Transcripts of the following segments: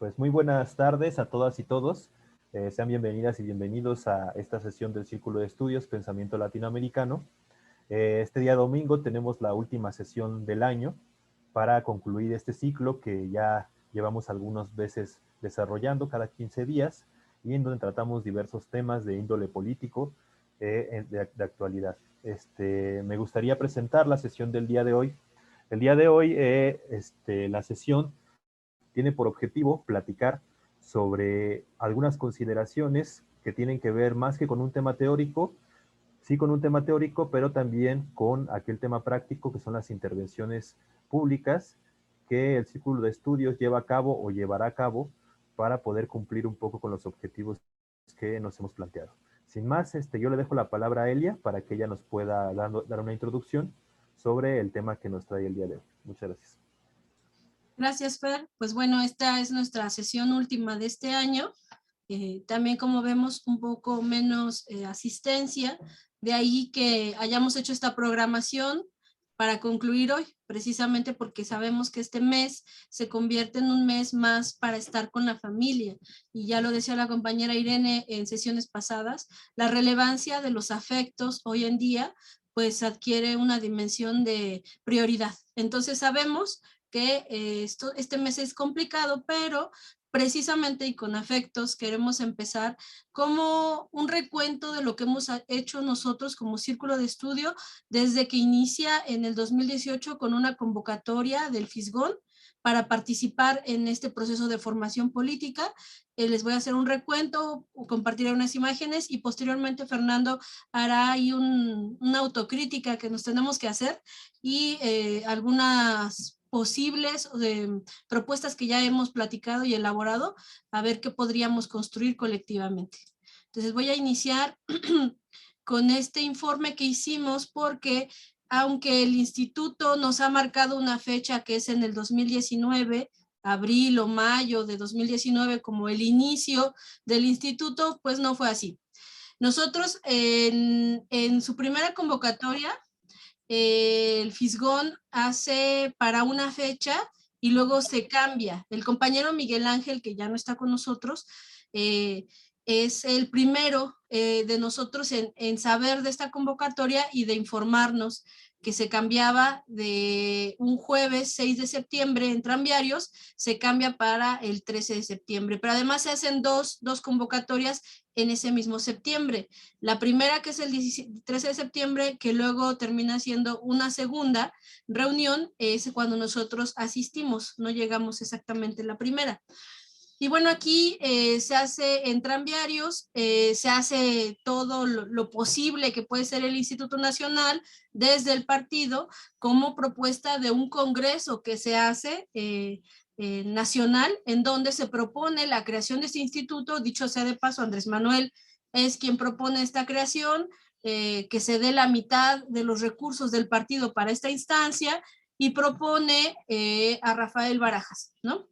Pues muy buenas tardes a todas y todos. Sean bienvenidas y bienvenidos a esta sesión del Círculo de Estudios Pensamiento Latinoamericano. Este día domingo tenemos la última sesión del año para concluir este ciclo que ya llevamos algunas veces desarrollando cada 15 días y en donde tratamos diversos temas de índole político de actualidad. Me gustaría presentar la sesión del día de hoy. El día de hoy, la sesión tiene por objetivo platicar sobre algunas consideraciones que tienen que ver más que con un tema teórico, sí con un tema teórico, pero también con aquel tema práctico que son las intervenciones públicas que el Círculo de Estudios lleva a cabo o llevará a cabo para poder cumplir un poco con los objetivos que nos hemos planteado. Sin más, yo le dejo la palabra a Elia para que ella nos pueda dar una introducción sobre el tema que nos trae el día de hoy. Muchas gracias. Gracias, Fer. Pues bueno, esta es nuestra sesión última de este año. También, como vemos, un poco menos asistencia, de ahí que hayamos hecho esta programación para concluir hoy, precisamente porque sabemos que este mes se convierte en un mes más para estar con la familia. Y ya lo decía la compañera Irene en sesiones pasadas, la relevancia de los afectos hoy en día pues adquiere una dimensión de prioridad. Entonces sabemos que este mes es complicado, pero precisamente y con afectos queremos empezar como un recuento de lo que hemos hecho nosotros como círculo de estudio desde que inicia en el 2018 con una convocatoria del Fisgón para participar en este proceso de formación política. Les voy a hacer un recuento, compartiré unas imágenes y posteriormente Fernando hará ahí una autocrítica que nos tenemos que hacer y algunas posibles propuestas que ya hemos platicado y elaborado, a ver qué podríamos construir colectivamente. Entonces voy a iniciar con este informe que hicimos porque aunque el instituto nos ha marcado una fecha que es en el 2019, abril o mayo de 2019 como el inicio del instituto, pues no fue así. Nosotros en su primera convocatoria el Fisgón hace para una fecha y luego se cambia. El compañero Miguel Ángel, que ya no está con nosotros, es el primero de nosotros en saber de esta convocatoria y de informarnos que se cambiaba de un jueves 6 de septiembre en tranviarios, se cambia para el 13 de septiembre. Pero además se hacen dos convocatorias en ese mismo septiembre. La primera, que es el 13 de septiembre, que luego termina siendo una segunda reunión, es cuando nosotros asistimos, no llegamos exactamente a la primera. Y bueno, aquí se hace en tranviarios, se hace todo lo posible que puede ser el Instituto Nacional desde el partido como propuesta de un congreso que se hace nacional en donde se propone la creación de este instituto. Dicho sea de paso, Andrés Manuel es quien propone esta creación, que se dé la mitad de los recursos del partido para esta instancia y propone a Rafael Barajas, ¿no?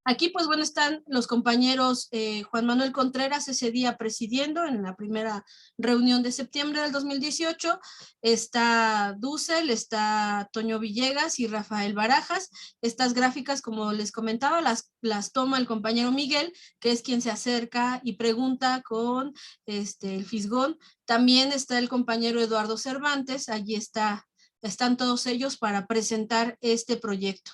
Aquí, pues bueno, están los compañeros Juan Manuel Contreras ese día presidiendo en la primera reunión de septiembre del 2018, está Dussel, está Toño Villegas y Rafael Barajas. Estas gráficas, como les comentaba, las toma el compañero Miguel, que es quien se acerca y pregunta con el Fisgón. También está el compañero Eduardo Cervantes, allí están todos ellos para presentar este proyecto.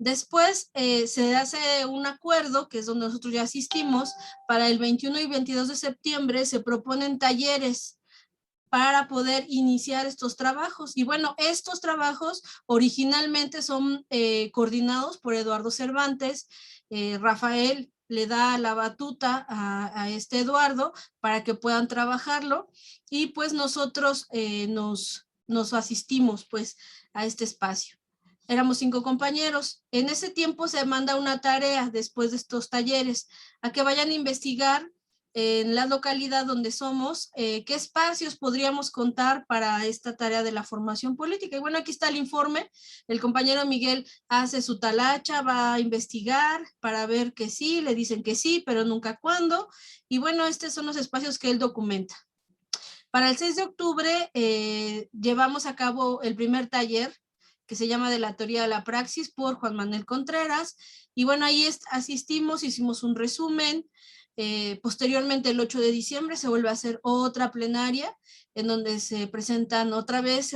Después se hace un acuerdo, que es donde nosotros ya asistimos, para el 21 y 22 de septiembre se proponen talleres para poder iniciar estos trabajos. Y bueno, estos trabajos originalmente son coordinados por Eduardo Cervantes. Rafael le da la batuta a este Eduardo para que puedan trabajarlo y pues nosotros nos asistimos pues a este espacio. Éramos 5 compañeros. En ese tiempo se manda una tarea después de estos talleres a que vayan a investigar en la localidad donde somos, qué espacios podríamos contar para esta tarea de la formación política. Y bueno, aquí está el informe. El compañero Miguel hace su talacha, va a investigar para ver que sí, le dicen que sí, pero nunca cuándo. Y bueno, estos son los espacios que él documenta. Para el 6 de octubre llevamos a cabo el primer taller, que se llama De la teoría a la praxis, por Juan Manuel Contreras. Y bueno, ahí asistimos, hicimos un resumen. Posteriormente, el 8 de diciembre, se vuelve a hacer otra plenaria, en donde se presentan otra vez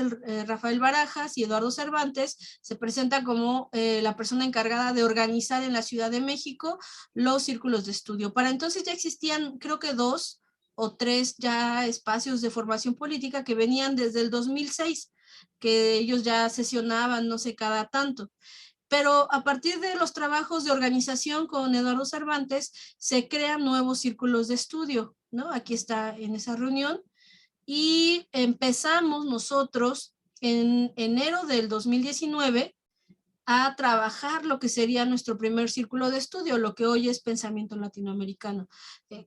Rafael Barajas y Eduardo Cervantes, se presenta como la persona encargada de organizar en la Ciudad de México los círculos de estudio. Para entonces ya existían, creo que 2 o 3 ya espacios de formación política que venían desde el 2006, que ellos ya sesionaban, no sé, cada tanto. Pero a partir de los trabajos de organización con Eduardo Cervantes, se crean nuevos círculos de estudio, ¿no? Aquí está en esa reunión. Y empezamos nosotros en enero del 2019 a trabajar lo que sería nuestro primer círculo de estudio, lo que hoy es Pensamiento Latinoamericano,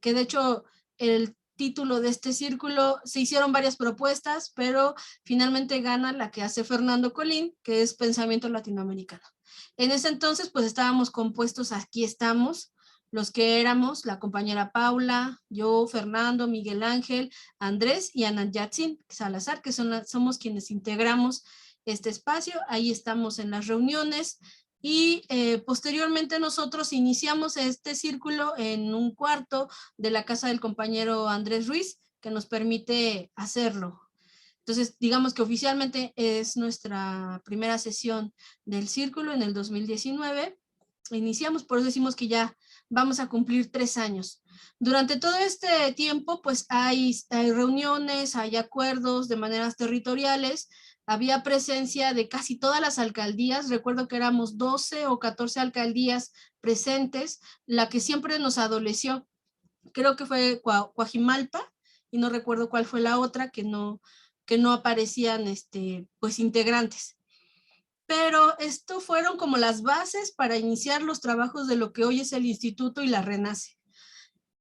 que de hecho el título de este círculo, se hicieron varias propuestas, pero finalmente gana la que hace Fernando Colín, que es Pensamiento Latinoamericano. En ese entonces, pues estábamos compuestos, aquí estamos, los que éramos, la compañera Paula, yo, Fernando, Miguel Ángel, Andrés y Ana Yatsin Salazar, que somos quienes integramos este espacio. Ahí estamos en las reuniones y posteriormente nosotros iniciamos este círculo en un cuarto de la casa del compañero Andrés Ruiz, que nos permite hacerlo. Entonces, digamos que oficialmente es nuestra primera sesión del círculo en el 2019. Iniciamos, por eso decimos que ya vamos a cumplir 3 años. Durante todo este tiempo, pues hay reuniones, hay acuerdos de maneras territoriales, había presencia de casi todas las alcaldías, recuerdo que éramos 12 o 14 alcaldías presentes, la que siempre nos adoleció, creo que fue Coajimalpa, y no recuerdo cuál fue la otra, que no aparecían pues integrantes. Pero esto fueron como las bases para iniciar los trabajos de lo que hoy es el Instituto y la RENACE.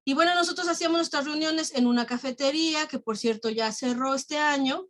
Y bueno, nosotros hacíamos nuestras reuniones en una cafetería, que por cierto ya cerró este año,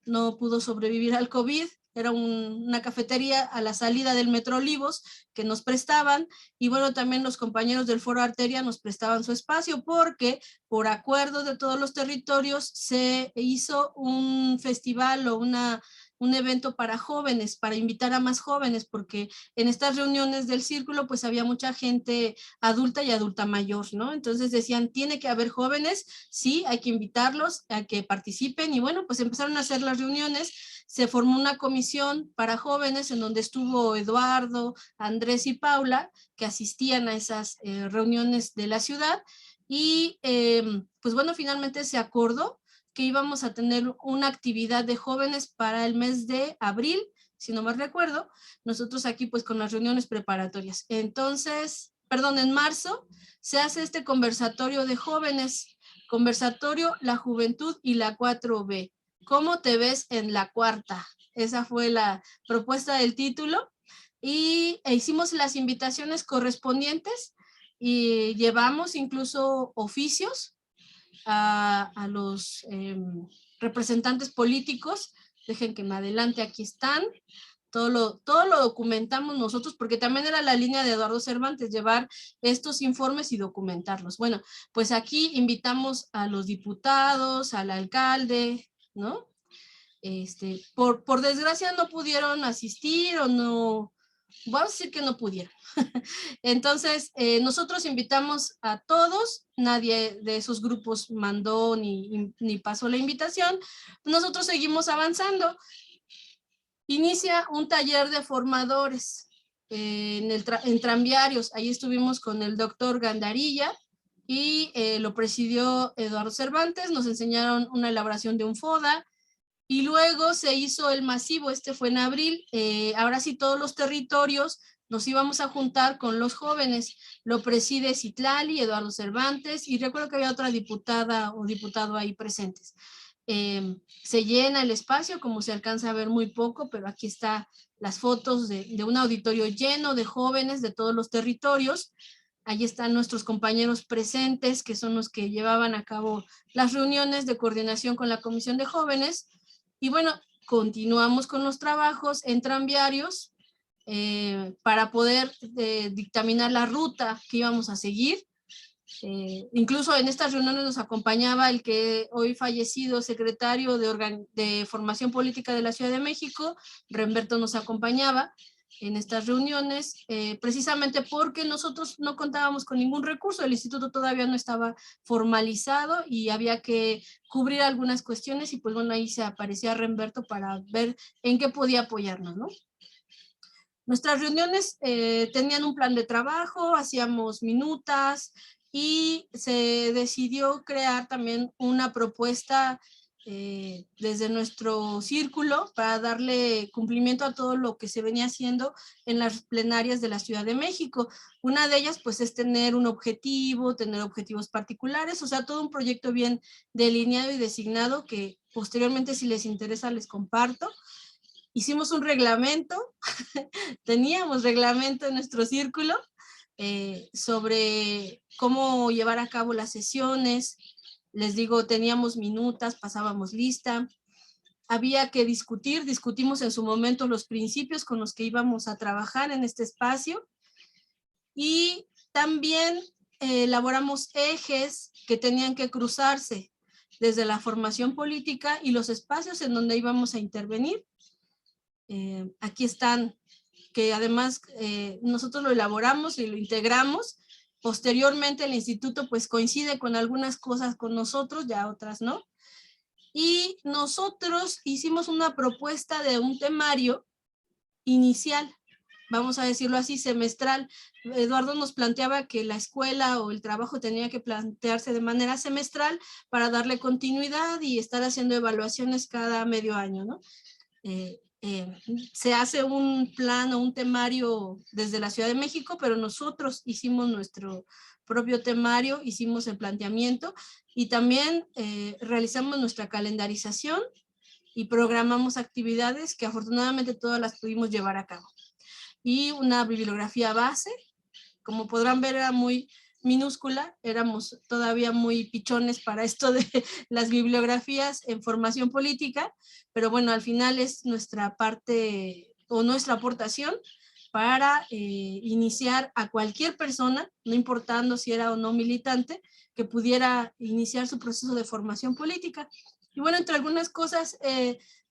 no pudo sobrevivir al COVID, era una cafetería a la salida del Metro Olivos que nos prestaban, y bueno, también los compañeros del Foro Arteria nos prestaban su espacio porque por acuerdo de todos los territorios se hizo un festival o un evento para jóvenes, para invitar a más jóvenes, porque en estas reuniones del círculo pues había mucha gente adulta y adulta mayor, ¿no? Entonces decían, tiene que haber jóvenes, sí, hay que invitarlos a que participen, y bueno, pues empezaron a hacer las reuniones, se formó una comisión para jóvenes en donde estuvo Eduardo, Andrés y Paula, que asistían a esas reuniones de la ciudad, y pues bueno, finalmente se acordó que íbamos a tener una actividad de jóvenes para el mes de abril, si no mal recuerdo, nosotros aquí pues con las reuniones preparatorias. Entonces, perdón, en marzo se hace este conversatorio de jóvenes, conversatorio La Juventud y la 4B. ¿Cómo te ves en la cuarta? Esa fue la propuesta del título, y hicimos las invitaciones correspondientes y llevamos incluso oficios a los representantes políticos. Dejen que me adelante, aquí están. Todo lo documentamos nosotros, porque también era la línea de Eduardo Cervantes, llevar estos informes y documentarlos. Bueno, pues aquí invitamos a los diputados, al alcalde, ¿no? Por desgracia no pudieron asistir, o no, vamos a decir que no pudieron. Entonces, nosotros invitamos a todos, nadie de esos grupos mandó ni pasó la invitación, nosotros seguimos avanzando. Inicia un taller de formadores en tranviarios, ahí estuvimos con el doctor Gandarilla, y lo presidió Eduardo Cervantes, nos enseñaron una elaboración de un FODA, y luego se hizo el masivo, fue en abril, ahora sí todos los territorios nos íbamos a juntar con los jóvenes, lo preside Citlali, Eduardo Cervantes, y recuerdo que había otra diputada o diputado ahí presentes. Se llena el espacio, como se alcanza a ver muy poco, pero aquí están las fotos de un auditorio lleno de jóvenes de todos los territorios. Ahí están nuestros compañeros presentes, que son los que llevaban a cabo las reuniones de coordinación con la Comisión de Jóvenes. Y bueno, continuamos con los trabajos en tranviarios para poder dictaminar la ruta que íbamos a seguir. Incluso en estas reuniones nos acompañaba el que hoy fallecido secretario de Formación Política de la Ciudad de México, Remberto nos acompañaba en estas reuniones, precisamente porque nosotros no contábamos con ningún recurso, el instituto todavía no estaba formalizado y había que cubrir algunas cuestiones y pues bueno, ahí se aparecía Remberto para ver en qué podía apoyarnos, ¿no? Nuestras reuniones tenían un plan de trabajo, hacíamos minutas y se decidió crear también una propuesta desde nuestro círculo para darle cumplimiento a todo lo que se venía haciendo en las plenarias de la Ciudad de México. Una de ellas pues es tener un objetivo, tener objetivos particulares, o sea, todo un proyecto bien delineado y designado que posteriormente si les interesa les comparto. Hicimos un reglamento, teníamos reglamento en nuestro círculo sobre cómo llevar a cabo las sesiones. Les digo, teníamos minutas, pasábamos lista. Había que discutimos en su momento los principios con los que íbamos a trabajar en este espacio y también elaboramos ejes que tenían que cruzarse desde la formación política y los espacios en donde íbamos a intervenir. Aquí están, que además nosotros lo elaboramos y lo integramos. Posteriormente el instituto pues coincide con algunas cosas con nosotros, ya otras no. Y nosotros hicimos una propuesta de un temario inicial, vamos a decirlo así, semestral. Eduardo nos planteaba que la escuela o el trabajo tenía que plantearse de manera semestral para darle continuidad y estar haciendo evaluaciones cada medio año, ¿no? Se hace un plan o un temario desde la Ciudad de México, pero nosotros hicimos nuestro propio temario, hicimos el planteamiento y también realizamos nuestra calendarización y programamos actividades que afortunadamente todas las pudimos llevar a cabo. Y una bibliografía base, como podrán ver era muy minúscula, éramos todavía muy pichones para esto de las bibliografías en formación política, pero bueno, al final es nuestra parte o nuestra aportación para iniciar a cualquier persona, no importando si era o no militante, que pudiera iniciar su proceso de formación política. Y bueno, entre algunas cosas,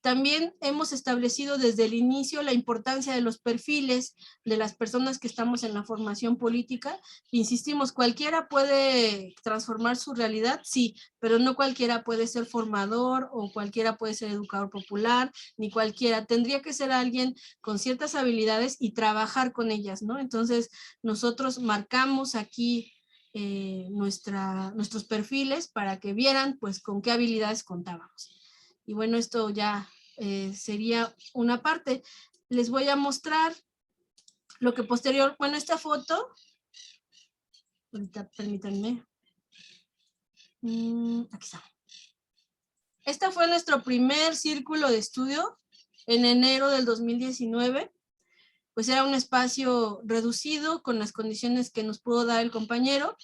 también hemos establecido desde el inicio la importancia de los perfiles de las personas que estamos en la formación política. Insistimos, cualquiera puede transformar su realidad, sí, pero no cualquiera puede ser formador o cualquiera puede ser educador popular, ni cualquiera. Tendría que ser alguien con ciertas habilidades y trabajar con ellas, ¿no? Entonces, nosotros marcamos aquí nuestros perfiles para que vieran pues con qué habilidades contábamos. Y bueno, esto ya sería una parte. Les voy a mostrar lo que posterior, bueno, esta foto, ahorita permítanme, aquí está. Este fue nuestro primer círculo de estudio en enero del 2019, pues era un espacio reducido con las condiciones que nos pudo dar el compañero.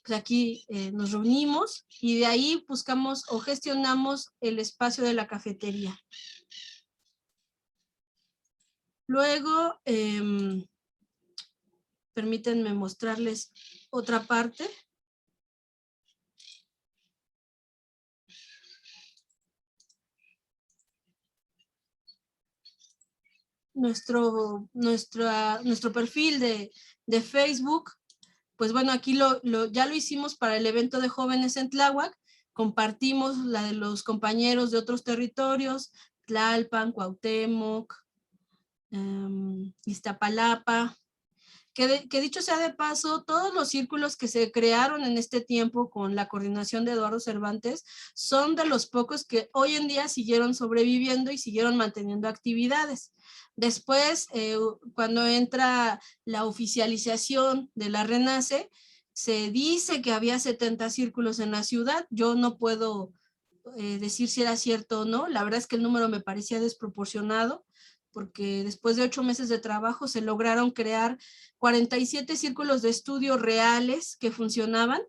Pues aquí nos reunimos y de ahí buscamos o gestionamos el espacio de la cafetería. Luego, permítanme mostrarles otra parte. Nuestro perfil de Facebook, pues bueno, aquí ya lo hicimos para el evento de jóvenes en Tláhuac, compartimos la de los compañeros de otros territorios, Tlalpan, Cuauhtémoc, Iztapalapa, que dicho sea de paso, todos los círculos que se crearon en este tiempo con la coordinación de Eduardo Cervantes son de los pocos que hoy en día siguieron sobreviviendo y siguieron manteniendo actividades. Después, cuando entra la oficialización de la RENACE, se dice que había 70 círculos en la ciudad. Yo no puedo decir si era cierto o no. La verdad es que el número me parecía desproporcionado, porque después de 8 meses de trabajo se lograron crear 47 círculos de estudio reales que funcionaban,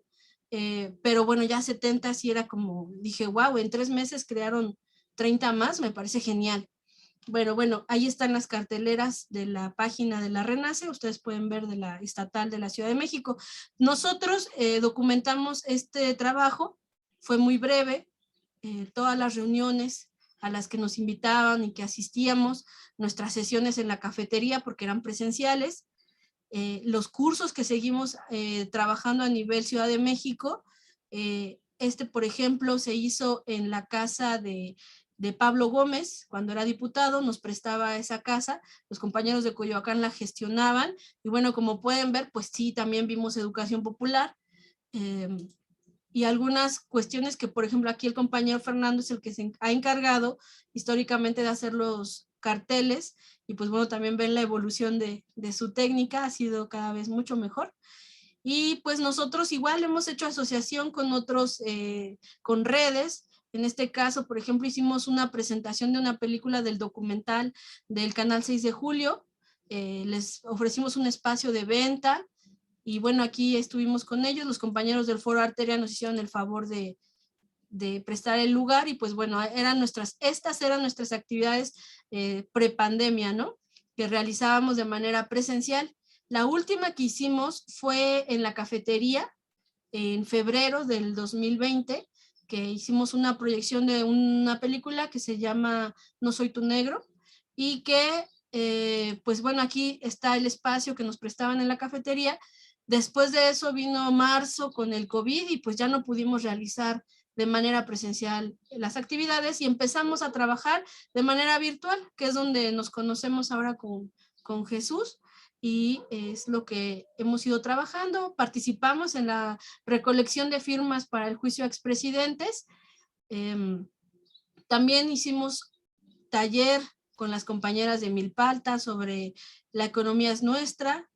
pero bueno, ya 70 sí era como, dije, wow, en 3 meses crearon 30 más, me parece genial. Bueno, ahí están las carteleras de la página de la RENACE, ustedes pueden ver de la estatal de la Ciudad de México. Nosotros documentamos este trabajo, fue muy breve, todas las reuniones a las que nos invitaban y que asistíamos, nuestras sesiones en la cafetería porque eran presenciales, los cursos que seguimos trabajando a nivel Ciudad de México. Por ejemplo, se hizo en la casa de Pablo Gómez, cuando era diputado, nos prestaba esa casa, los compañeros de Coyoacán la gestionaban, y bueno, como pueden ver, pues sí, también vimos educación popular, y algunas cuestiones que, por ejemplo, aquí el compañero Fernando es el que se ha encargado históricamente de hacer los carteles, y pues bueno, también ven la evolución de su técnica, ha sido cada vez mucho mejor. Y pues nosotros igual hemos hecho asociación con otros, con redes. En este caso, por ejemplo, hicimos una presentación de una película del documental del Canal 6 de Julio. Les ofrecimos un espacio de venta y bueno, aquí estuvimos con ellos. Los compañeros del Foro Arteria nos hicieron el favor de prestar el lugar y pues bueno, estas eran nuestras actividades prepandemia, ¿no? Que realizábamos de manera presencial. La última que hicimos fue en la cafetería en febrero del 2020, que hicimos una proyección de una película que se llama No soy tu negro y que pues bueno, aquí está el espacio que nos prestaban en la cafetería. Después de eso vino marzo con el COVID y pues ya no pudimos realizar de manera presencial las actividades y empezamos a trabajar de manera virtual, que es donde nos conocemos ahora con Jesús, y es lo que hemos ido trabajando. Participamos en la recolección de firmas para el juicio a expresidentes. También hicimos taller con las compañeras de Milpalta sobre la economía es nuestra.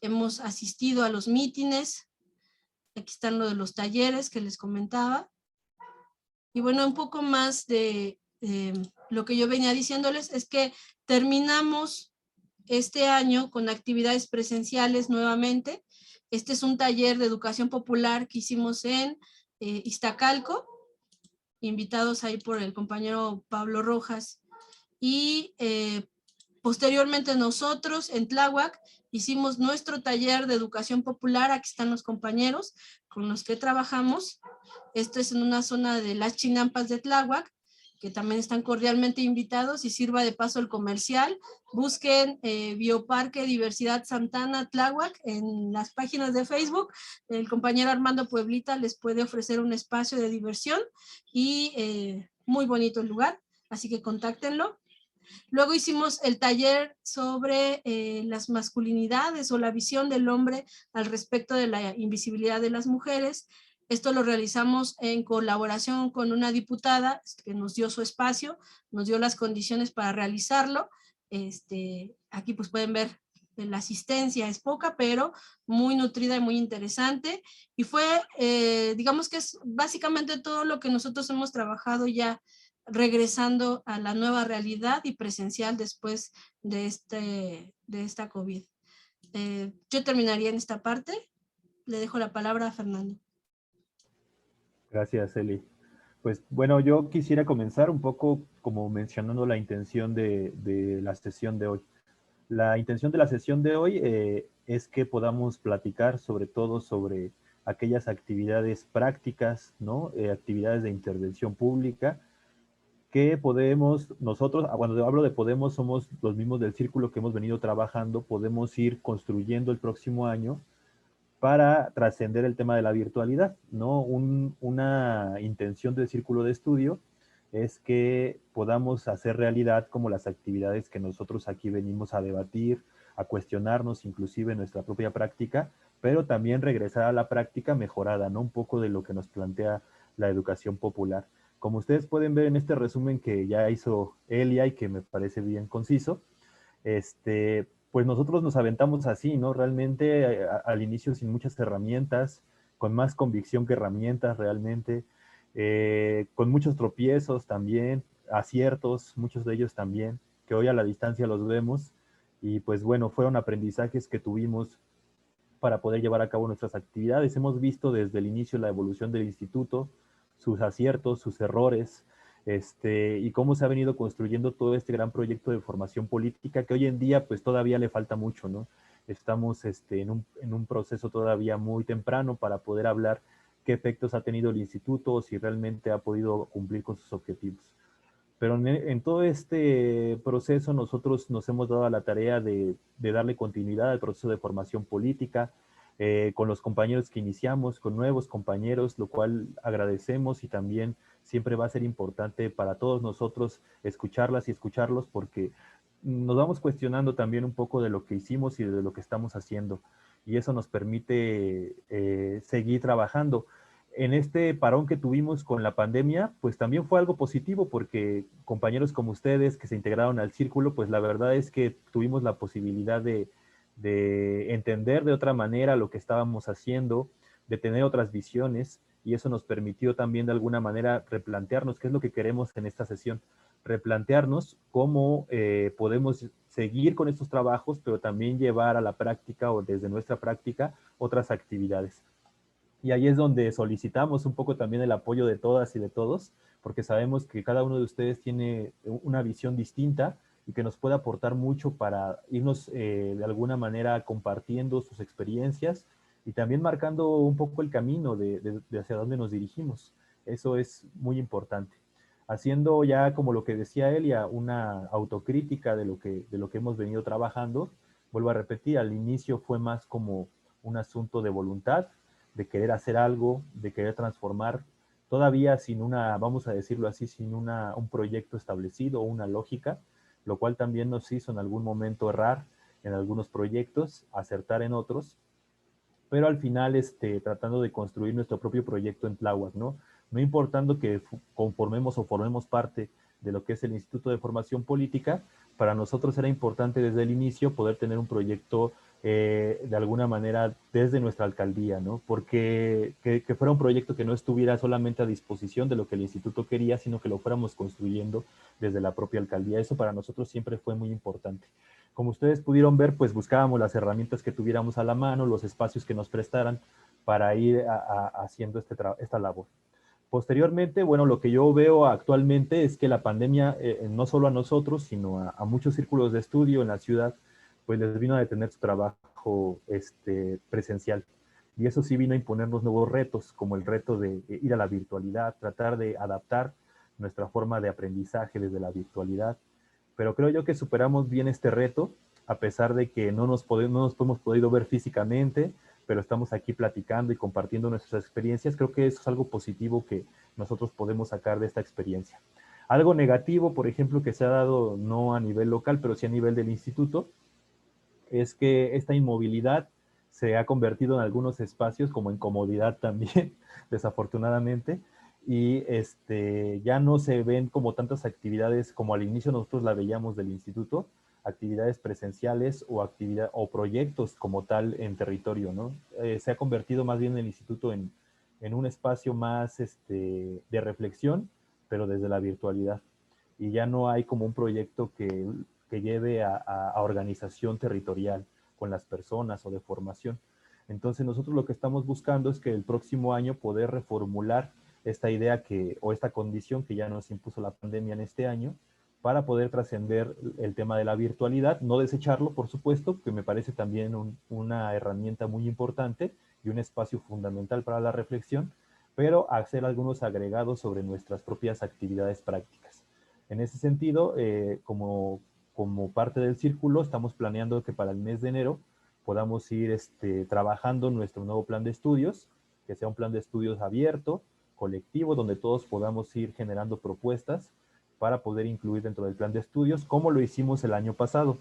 Hemos asistido a los mítines. Aquí están lo de los talleres que les comentaba. Y bueno, un poco más de lo que yo venía diciéndoles es que terminamos este año con actividades presenciales nuevamente. Este es un taller de educación popular que hicimos en Iztacalco, invitados ahí por el compañero Pablo Rojas. Y posteriormente nosotros en Tláhuac hicimos nuestro taller de educación popular. Aquí están los compañeros con los que trabajamos. Esto es en una zona de las Chinampas de Tláhuac, que también están cordialmente invitados, y sirva de paso el comercial. Busquen Bioparque Diversidad Santana Tláhuac en las páginas de Facebook. El compañero Armando Pueblita les puede ofrecer un espacio de diversión y muy bonito el lugar, así que contáctenlo. Luego hicimos el taller sobre las masculinidades o la visión del hombre al respecto de la invisibilidad de las mujeres. Esto lo realizamos en colaboración con una diputada que nos dio su espacio, nos dio las condiciones para realizarlo. Aquí pues pueden ver la asistencia es poca, pero muy nutrida y muy interesante. Y fue, digamos que es básicamente todo lo que nosotros hemos trabajado ya regresando a la nueva realidad y presencial después de esta COVID. Yo terminaría en esta parte. Le dejo la palabra a Fernando. Gracias, Eli. Pues bueno, yo quisiera comenzar un poco como mencionando la intención de la sesión de hoy. La intención de la sesión de hoy es que podamos platicar sobre todo sobre aquellas actividades prácticas, ¿no? Actividades de intervención pública que podemos, nosotros, cuando hablo de podemos, somos los mismos del círculo que hemos venido trabajando, podemos ir construyendo el próximo año para trascender el tema de la virtualidad, ¿no? Una intención del círculo de estudio es que podamos hacer realidad como las actividades que nosotros aquí venimos a debatir, a cuestionarnos inclusive en nuestra propia práctica, pero también regresar a la práctica mejorada, ¿no? Un poco de lo que nos plantea la educación popular. Como ustedes pueden ver en este resumen que ya hizo Elia y que me parece bien conciso, pues nosotros nos aventamos así, ¿no? Realmente al inicio sin muchas herramientas, con más convicción que herramientas realmente, con muchos tropiezos también, aciertos, muchos de ellos también, que hoy a la distancia los vemos, y pues bueno, fueron aprendizajes que tuvimos para poder llevar a cabo nuestras actividades. Hemos visto desde el inicio la evolución del instituto, sus aciertos, sus errores, y cómo se ha venido construyendo todo este gran proyecto de formación política que hoy en día pues todavía le falta mucho, ¿no? Estamos en un proceso todavía muy temprano para poder hablar qué efectos ha tenido el instituto o si realmente ha podido cumplir con sus objetivos. Pero en todo este proceso nosotros nos hemos dado a la tarea de darle continuidad al proceso de formación política, con los compañeros que iniciamos, con nuevos compañeros, lo cual agradecemos y también siempre va a ser importante para todos nosotros escucharlas y escucharlos porque nos vamos cuestionando también un poco de lo que hicimos y de lo que estamos haciendo y eso nos permite seguir trabajando. En este parón que tuvimos con la pandemia, pues también fue algo positivo porque compañeros como ustedes que se integraron al círculo, pues la verdad es que tuvimos la posibilidad de entender de otra manera lo que estábamos haciendo, de tener otras visiones y eso nos permitió también de alguna manera replantearnos qué es lo que queremos en esta sesión, replantearnos cómo podemos seguir con estos trabajos, pero también llevar a la práctica o desde nuestra práctica otras actividades. Y ahí es donde solicitamos un poco también el apoyo de todas y de todos, porque sabemos que cada uno de ustedes tiene una visión distinta y que nos puede aportar mucho para irnos de alguna manera compartiendo sus experiencias y también marcando un poco el camino de hacia dónde nos dirigimos. Eso es muy importante. Haciendo ya, como lo que decía Elia, una autocrítica de lo que hemos venido trabajando, vuelvo a repetir, al inicio fue más como un asunto de voluntad, de querer hacer algo, de querer transformar, todavía sin una, vamos a decirlo así, sin un proyecto establecido o una lógica, lo cual también nos hizo en algún momento errar en algunos proyectos, acertar en otros, pero al final tratando de construir nuestro propio proyecto en Tláhuac, ¿no? No importando que conformemos o formemos parte de lo que es el Instituto de Formación Política, para nosotros era importante desde el inicio poder tener un proyecto de alguna manera desde nuestra alcaldía, ¿no? Porque que fuera un proyecto que no estuviera solamente a disposición de lo que el instituto quería, sino que lo fuéramos construyendo desde la propia alcaldía. Eso para nosotros siempre fue muy importante. Como ustedes pudieron ver, pues buscábamos las herramientas que tuviéramos a la mano, los espacios que nos prestaran para ir haciendo esta labor. Posteriormente, bueno, lo que yo veo actualmente es que la pandemia, no solo a nosotros, sino a muchos círculos de estudio en la ciudad, pues les vino a detener su trabajo presencial. Y eso sí vino a imponernos nuevos retos, como el reto de ir a la virtualidad, tratar de adaptar nuestra forma de aprendizaje desde la virtualidad. Pero creo yo que superamos bien este reto, a pesar de que no nos hemos podido ver físicamente, pero estamos aquí platicando y compartiendo nuestras experiencias. Creo que eso es algo positivo que nosotros podemos sacar de esta experiencia. Algo negativo, por ejemplo, que se ha dado no a nivel local, pero sí a nivel del instituto, es que esta inmovilidad se ha convertido en algunos espacios como en comodidad también, desafortunadamente, y ya no se ven como tantas actividades como al inicio nosotros la veíamos del instituto, actividades presenciales o proyectos como tal en territorio, ¿no? Se ha convertido más bien el instituto en un espacio más de reflexión, pero desde la virtualidad. Y ya no hay como un proyecto que lleve a organización territorial con las personas o de formación. Entonces nosotros lo que estamos buscando es que el próximo año poder reformular esta idea o esta condición que ya nos impuso la pandemia en este año para poder trascender el tema de la virtualidad, no desecharlo, por supuesto, que me parece también una herramienta muy importante y un espacio fundamental para la reflexión, pero hacer algunos agregados sobre nuestras propias actividades prácticas. En ese sentido, como parte del círculo, estamos planeando que para el mes de enero podamos ir trabajando nuestro nuevo plan de estudios, que sea un plan de estudios abierto, colectivo, donde todos podamos ir generando propuestas para poder incluir dentro del plan de estudios, como lo hicimos el año pasado.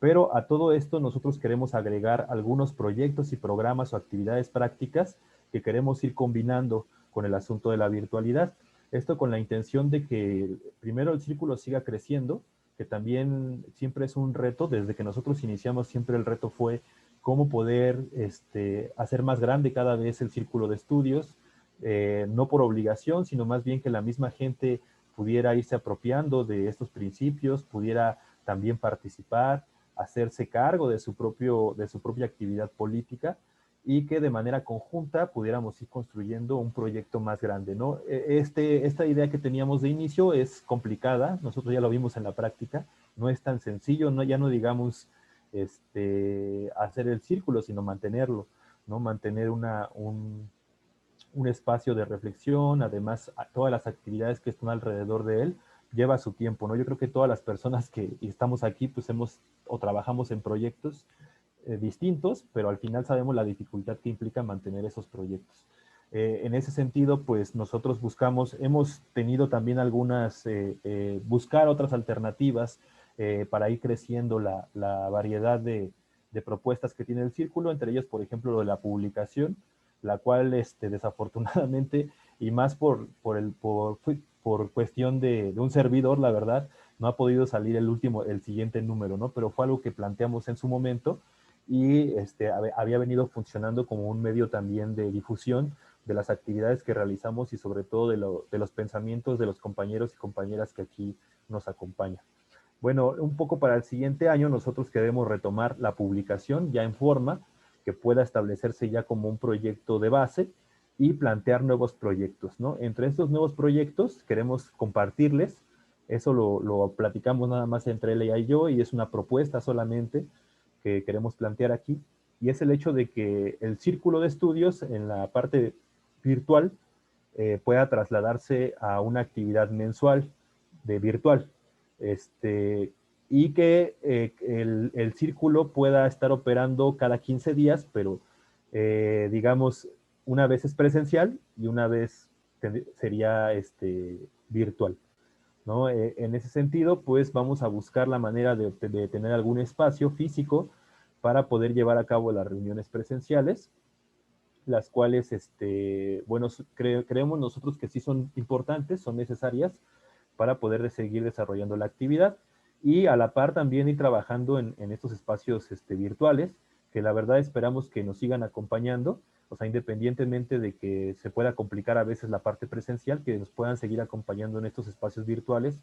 Pero a todo esto nosotros queremos agregar algunos proyectos y programas o actividades prácticas que queremos ir combinando con el asunto de la virtualidad. Esto con la intención de que primero el círculo siga creciendo, que también siempre es un reto, desde que nosotros iniciamos siempre el reto fue cómo poder hacer más grande cada vez el círculo de estudios, no por obligación, sino más bien que la misma gente pudiera irse apropiando de estos principios, pudiera también participar, hacerse cargo de su propia actividad política y que de manera conjunta pudiéramos ir construyendo un proyecto más grande, ¿no? Esta idea que teníamos de inicio es complicada, nosotros ya lo vimos en la práctica, no es tan sencillo, no, ya no digamos hacer el círculo, sino mantenerlo, ¿no? Mantener un espacio de reflexión, además todas las actividades que están alrededor de él, lleva su tiempo, ¿no? Yo creo que todas las personas que estamos aquí, pues hemos o trabajamos en proyectos distintos, pero al final sabemos la dificultad que implica mantener esos proyectos. En ese sentido, pues nosotros hemos tenido también buscar otras alternativas para ir creciendo la variedad de propuestas que tiene el círculo, entre ellas, por ejemplo, lo de la publicación, la cual desafortunadamente, y más por cuestión de un servidor, la verdad, no ha podido salir el siguiente número, ¿no? Pero fue algo que planteamos en su momento y había venido funcionando como un medio también de difusión de las actividades que realizamos y sobre todo de los pensamientos de los compañeros y compañeras que aquí nos acompañan. Bueno, un poco para el siguiente año nosotros queremos retomar la publicación ya en forma, que pueda establecerse ya como un proyecto de base y plantear nuevos proyectos, ¿no? Entre estos nuevos proyectos queremos compartirles, eso lo platicamos nada más entre ella y yo y es una propuesta solamente que queremos plantear aquí, y es el hecho de que el círculo de estudios en la parte virtual pueda trasladarse a una actividad mensual de virtual, y que el círculo pueda estar operando cada 15 días, pero digamos, una vez es presencial y una vez sería virtual, ¿no? En ese sentido, pues vamos a buscar la manera de tener algún espacio físico para poder llevar a cabo las reuniones presenciales, las cuales, bueno, creemos nosotros que sí son importantes, son necesarias para poder seguir desarrollando la actividad y a la par también ir trabajando en estos espacios virtuales, que la verdad esperamos que nos sigan acompañando, o sea, independientemente de que se pueda complicar a veces la parte presencial, que nos puedan seguir acompañando en estos espacios virtuales,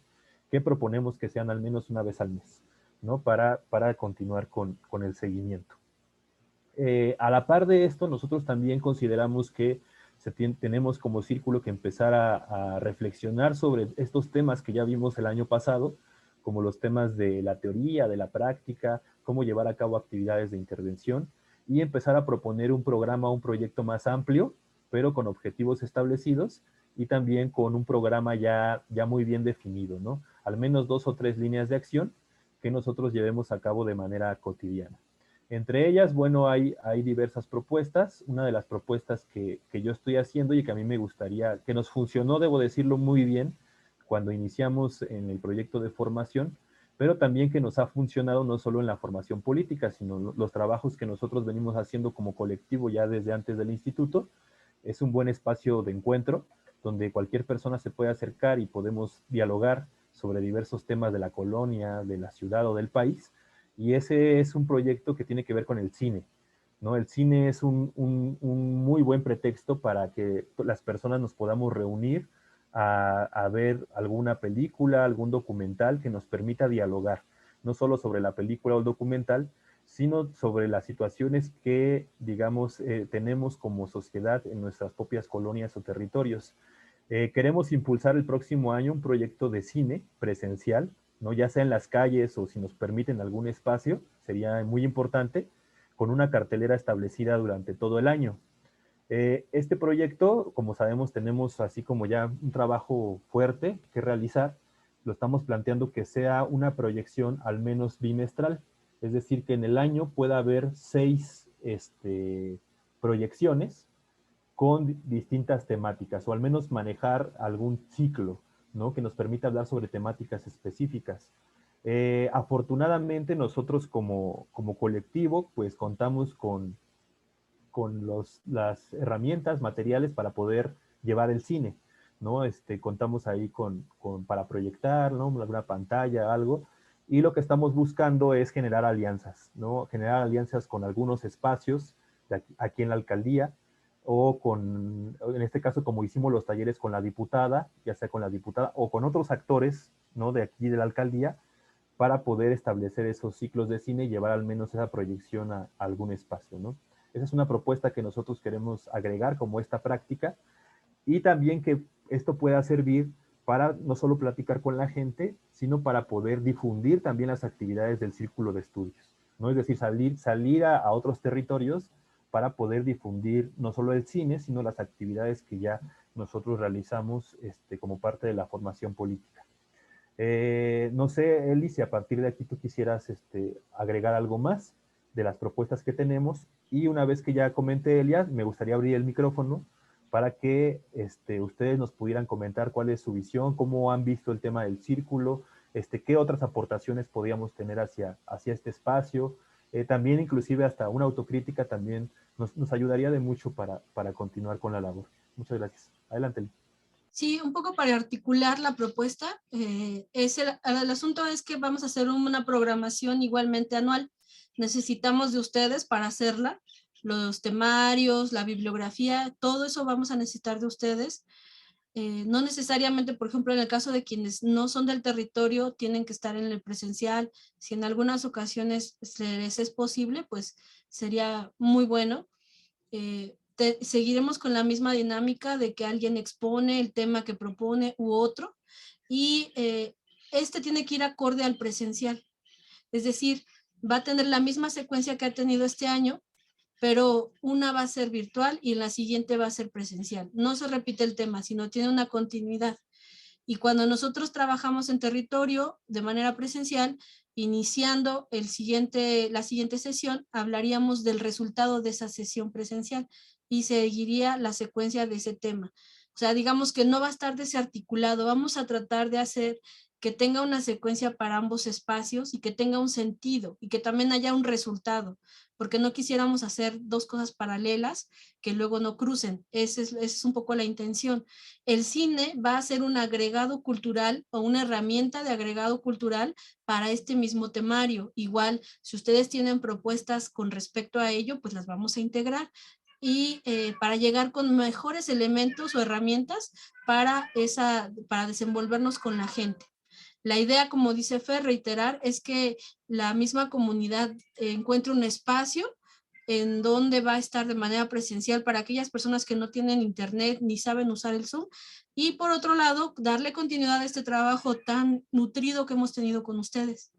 que proponemos que sean al menos una vez al mes, ¿no? Para continuar con el seguimiento. A la par de esto, nosotros también consideramos que tenemos como círculo que empezar a reflexionar sobre estos temas que ya vimos el año pasado, como los temas de la teoría, de la práctica, cómo llevar a cabo actividades de intervención y empezar a proponer un programa, un proyecto más amplio, pero con objetivos establecidos y también con un programa ya muy bien definido, ¿no? Al menos 2 o 3 líneas de acción que nosotros llevemos a cabo de manera cotidiana. Entre ellas, bueno, hay diversas propuestas. Una de las propuestas que yo estoy haciendo y que a mí me gustaría, que nos funcionó, debo decirlo muy bien, cuando iniciamos en el proyecto de formación, pero también que nos ha funcionado no solo en la formación política, sino los trabajos que nosotros venimos haciendo como colectivo ya desde antes del instituto. Es un buen espacio de encuentro donde cualquier persona se puede acercar y podemos dialogar sobre diversos temas de la colonia, de la ciudad o del país, y ese es un proyecto que tiene que ver con el cine, ¿no? El cine es un muy buen pretexto para que las personas nos podamos reunir a ver alguna película, algún documental que nos permita dialogar, no solo sobre la película o el documental, sino sobre las situaciones que, digamos, tenemos como sociedad en nuestras propias colonias o territorios. Queremos impulsar el próximo año un proyecto de cine presencial, ¿no? Ya sea en las calles o si nos permiten algún espacio, sería muy importante, con una cartelera establecida durante todo el año. Este proyecto, como sabemos, tenemos así como ya un trabajo fuerte que realizar, lo estamos planteando que sea una proyección al menos bimestral, es decir, que en el año pueda haber 6 proyecciones con distintas temáticas, o al menos manejar algún ciclo, ¿no? Que nos permita hablar sobre temáticas específicas. Afortunadamente nosotros como colectivo, pues contamos con las herramientas materiales para poder llevar el cine, ¿no? Contamos ahí para proyectar, ¿no? Alguna pantalla, algo, y lo que estamos buscando es generar alianzas, ¿no? Generar alianzas con algunos espacios aquí en la alcaldía, en este caso, como hicimos los talleres con la diputada, ya sea con la diputada o con otros actores, ¿no? De aquí de la alcaldía, para poder establecer esos ciclos de cine y llevar al menos esa proyección a algún espacio, ¿no? Esa es una propuesta que nosotros queremos agregar como esta práctica, y también que esto pueda servir para no solo platicar con la gente, sino para poder difundir también las actividades del círculo de estudios, ¿no? Es decir, salir a otros territorios para poder difundir no solo el cine, sino las actividades que ya nosotros realizamos como parte de la formación política. No sé, Eli, si a partir de aquí tú quisieras agregar algo más de las propuestas que tenemos, y una vez que ya comente Elias, me gustaría abrir el micrófono para que ustedes nos pudieran comentar cuál es su visión, cómo han visto el tema del círculo, qué otras aportaciones podríamos tener hacia este espacio. También inclusive hasta una autocrítica también nos ayudaría de mucho para continuar con la labor. Muchas gracias. Adelante, Eli. Sí, un poco para articular la propuesta, el asunto es que vamos a hacer una programación igualmente anual. Necesitamos de ustedes para hacerla, los temarios, la bibliografía, todo eso vamos a necesitar de ustedes. No necesariamente, por ejemplo, en el caso de quienes no son del territorio, tienen que estar en el presencial. Si en algunas ocasiones les es posible, pues sería muy bueno. Seguiremos con la misma dinámica de que alguien expone el tema que propone u otro, y tiene que ir acorde al presencial. Es decir, va a tener la misma secuencia que ha tenido este año, pero una va a ser virtual y la siguiente va a ser presencial. No se repite el tema, sino tiene una continuidad. Y cuando nosotros trabajamos en territorio de manera presencial, iniciando la siguiente sesión, hablaríamos del resultado de esa sesión presencial y seguiría la secuencia de ese tema. O sea, digamos que no va a estar desarticulado, vamos a tratar de hacer que tenga una secuencia para ambos espacios y que tenga un sentido y que también haya un resultado, porque no quisiéramos hacer dos cosas paralelas que luego no crucen. Esa es un poco la intención. El cine va a ser un agregado cultural o una herramienta de agregado cultural para este mismo temario. Igual, si ustedes tienen propuestas con respecto a ello, pues las vamos a integrar, y para llegar con mejores elementos o herramientas para desenvolvernos con la gente. La idea, como dice Fer, reiterar, es que la misma comunidad encuentre un espacio en donde va a estar de manera presencial para aquellas personas que no tienen internet ni saben usar el Zoom, y por otro lado, darle continuidad a este trabajo tan nutrido que hemos tenido con ustedes.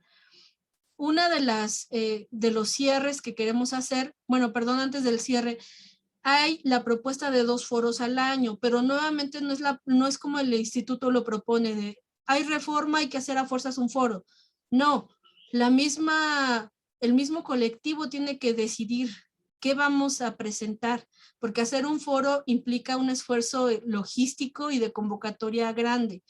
Una de los cierres que queremos hacer, bueno, perdón, antes del cierre, hay la propuesta de 2 foros al año, pero nuevamente no es como el instituto lo propone de hay reforma, hay que hacer a fuerzas un foro. No, el mismo colectivo tiene que decidir qué vamos a presentar, porque hacer un foro implica un esfuerzo logístico y de convocatoria grande.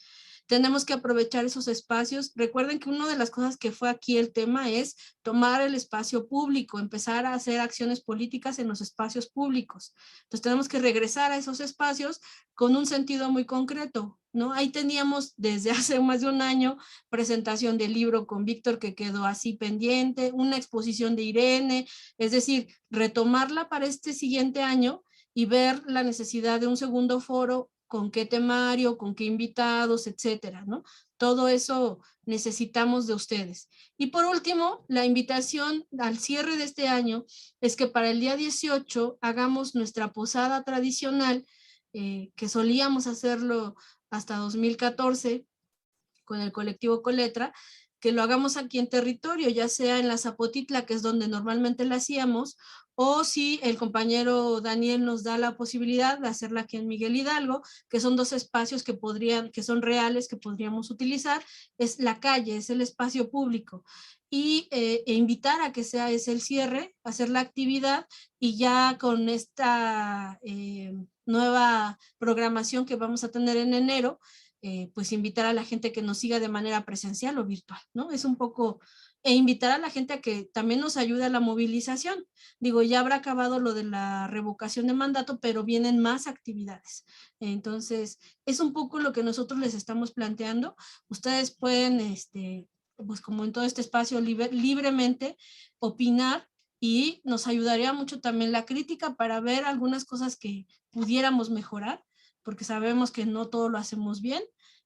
Tenemos que aprovechar esos espacios. Recuerden que una de las cosas que fue aquí el tema es tomar el espacio público, empezar a hacer acciones políticas en los espacios públicos. Entonces tenemos que regresar a esos espacios con un sentido muy concreto, ¿no? Ahí teníamos desde hace más de un año presentación del libro con Víctor que quedó así pendiente, una exposición de Irene, es decir, retomarla para este siguiente año y ver la necesidad de un segundo foro, con qué temario, con qué invitados, etcétera, ¿no? Todo eso necesitamos de ustedes. Y por último, la invitación al cierre de este año es que para el día 18 hagamos nuestra posada tradicional, que solíamos hacerlo hasta 2014 con el colectivo Coletra, que lo hagamos aquí en territorio, ya sea en la Zapotitla, que es donde normalmente la hacíamos, o si el compañero Daniel nos da la posibilidad de hacerla aquí en Miguel Hidalgo, que son 2 espacios que son reales, que podríamos utilizar. Es la calle, es el espacio público, y invitar a que sea ese el cierre, hacer la actividad, y ya con esta nueva programación que vamos a tener en enero, pues invitar a la gente que nos siga de manera presencial o virtual, ¿no? Es un poco, invitar a la gente a que también nos ayude a la movilización. Digo, ya habrá acabado lo de la revocación de mandato, pero vienen más actividades. Entonces, es un poco lo que nosotros les estamos planteando. Ustedes pueden, pues como en todo este espacio, libremente opinar, y nos ayudaría mucho también la crítica para ver algunas cosas que pudiéramos mejorar, porque sabemos que no todo lo hacemos bien,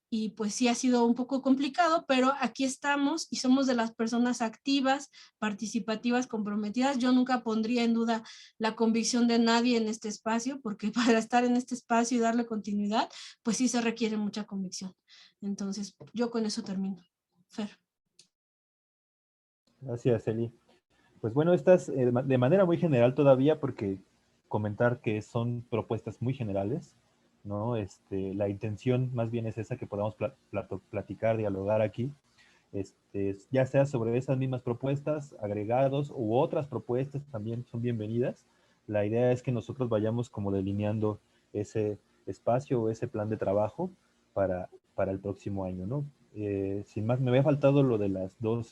y pues sí ha sido un poco complicado, pero aquí estamos y somos de las personas activas, participativas, comprometidas. Yo nunca pondría en duda la convicción de nadie en este espacio, porque para estar en este espacio y darle continuidad, pues sí se requiere mucha convicción. Entonces, yo con eso termino. Fer. Gracias, Eli. Pues bueno, estas de manera muy general todavía, porque comentar que son propuestas muy generales, ¿no? La intención más bien es esa, que podamos platicar, dialogar aquí, ya sea sobre esas mismas propuestas, agregados u otras propuestas también son bienvenidas. La idea es que nosotros vayamos como delineando ese espacio o ese plan de trabajo para el próximo año, ¿no? Sin más, me había faltado lo de las dos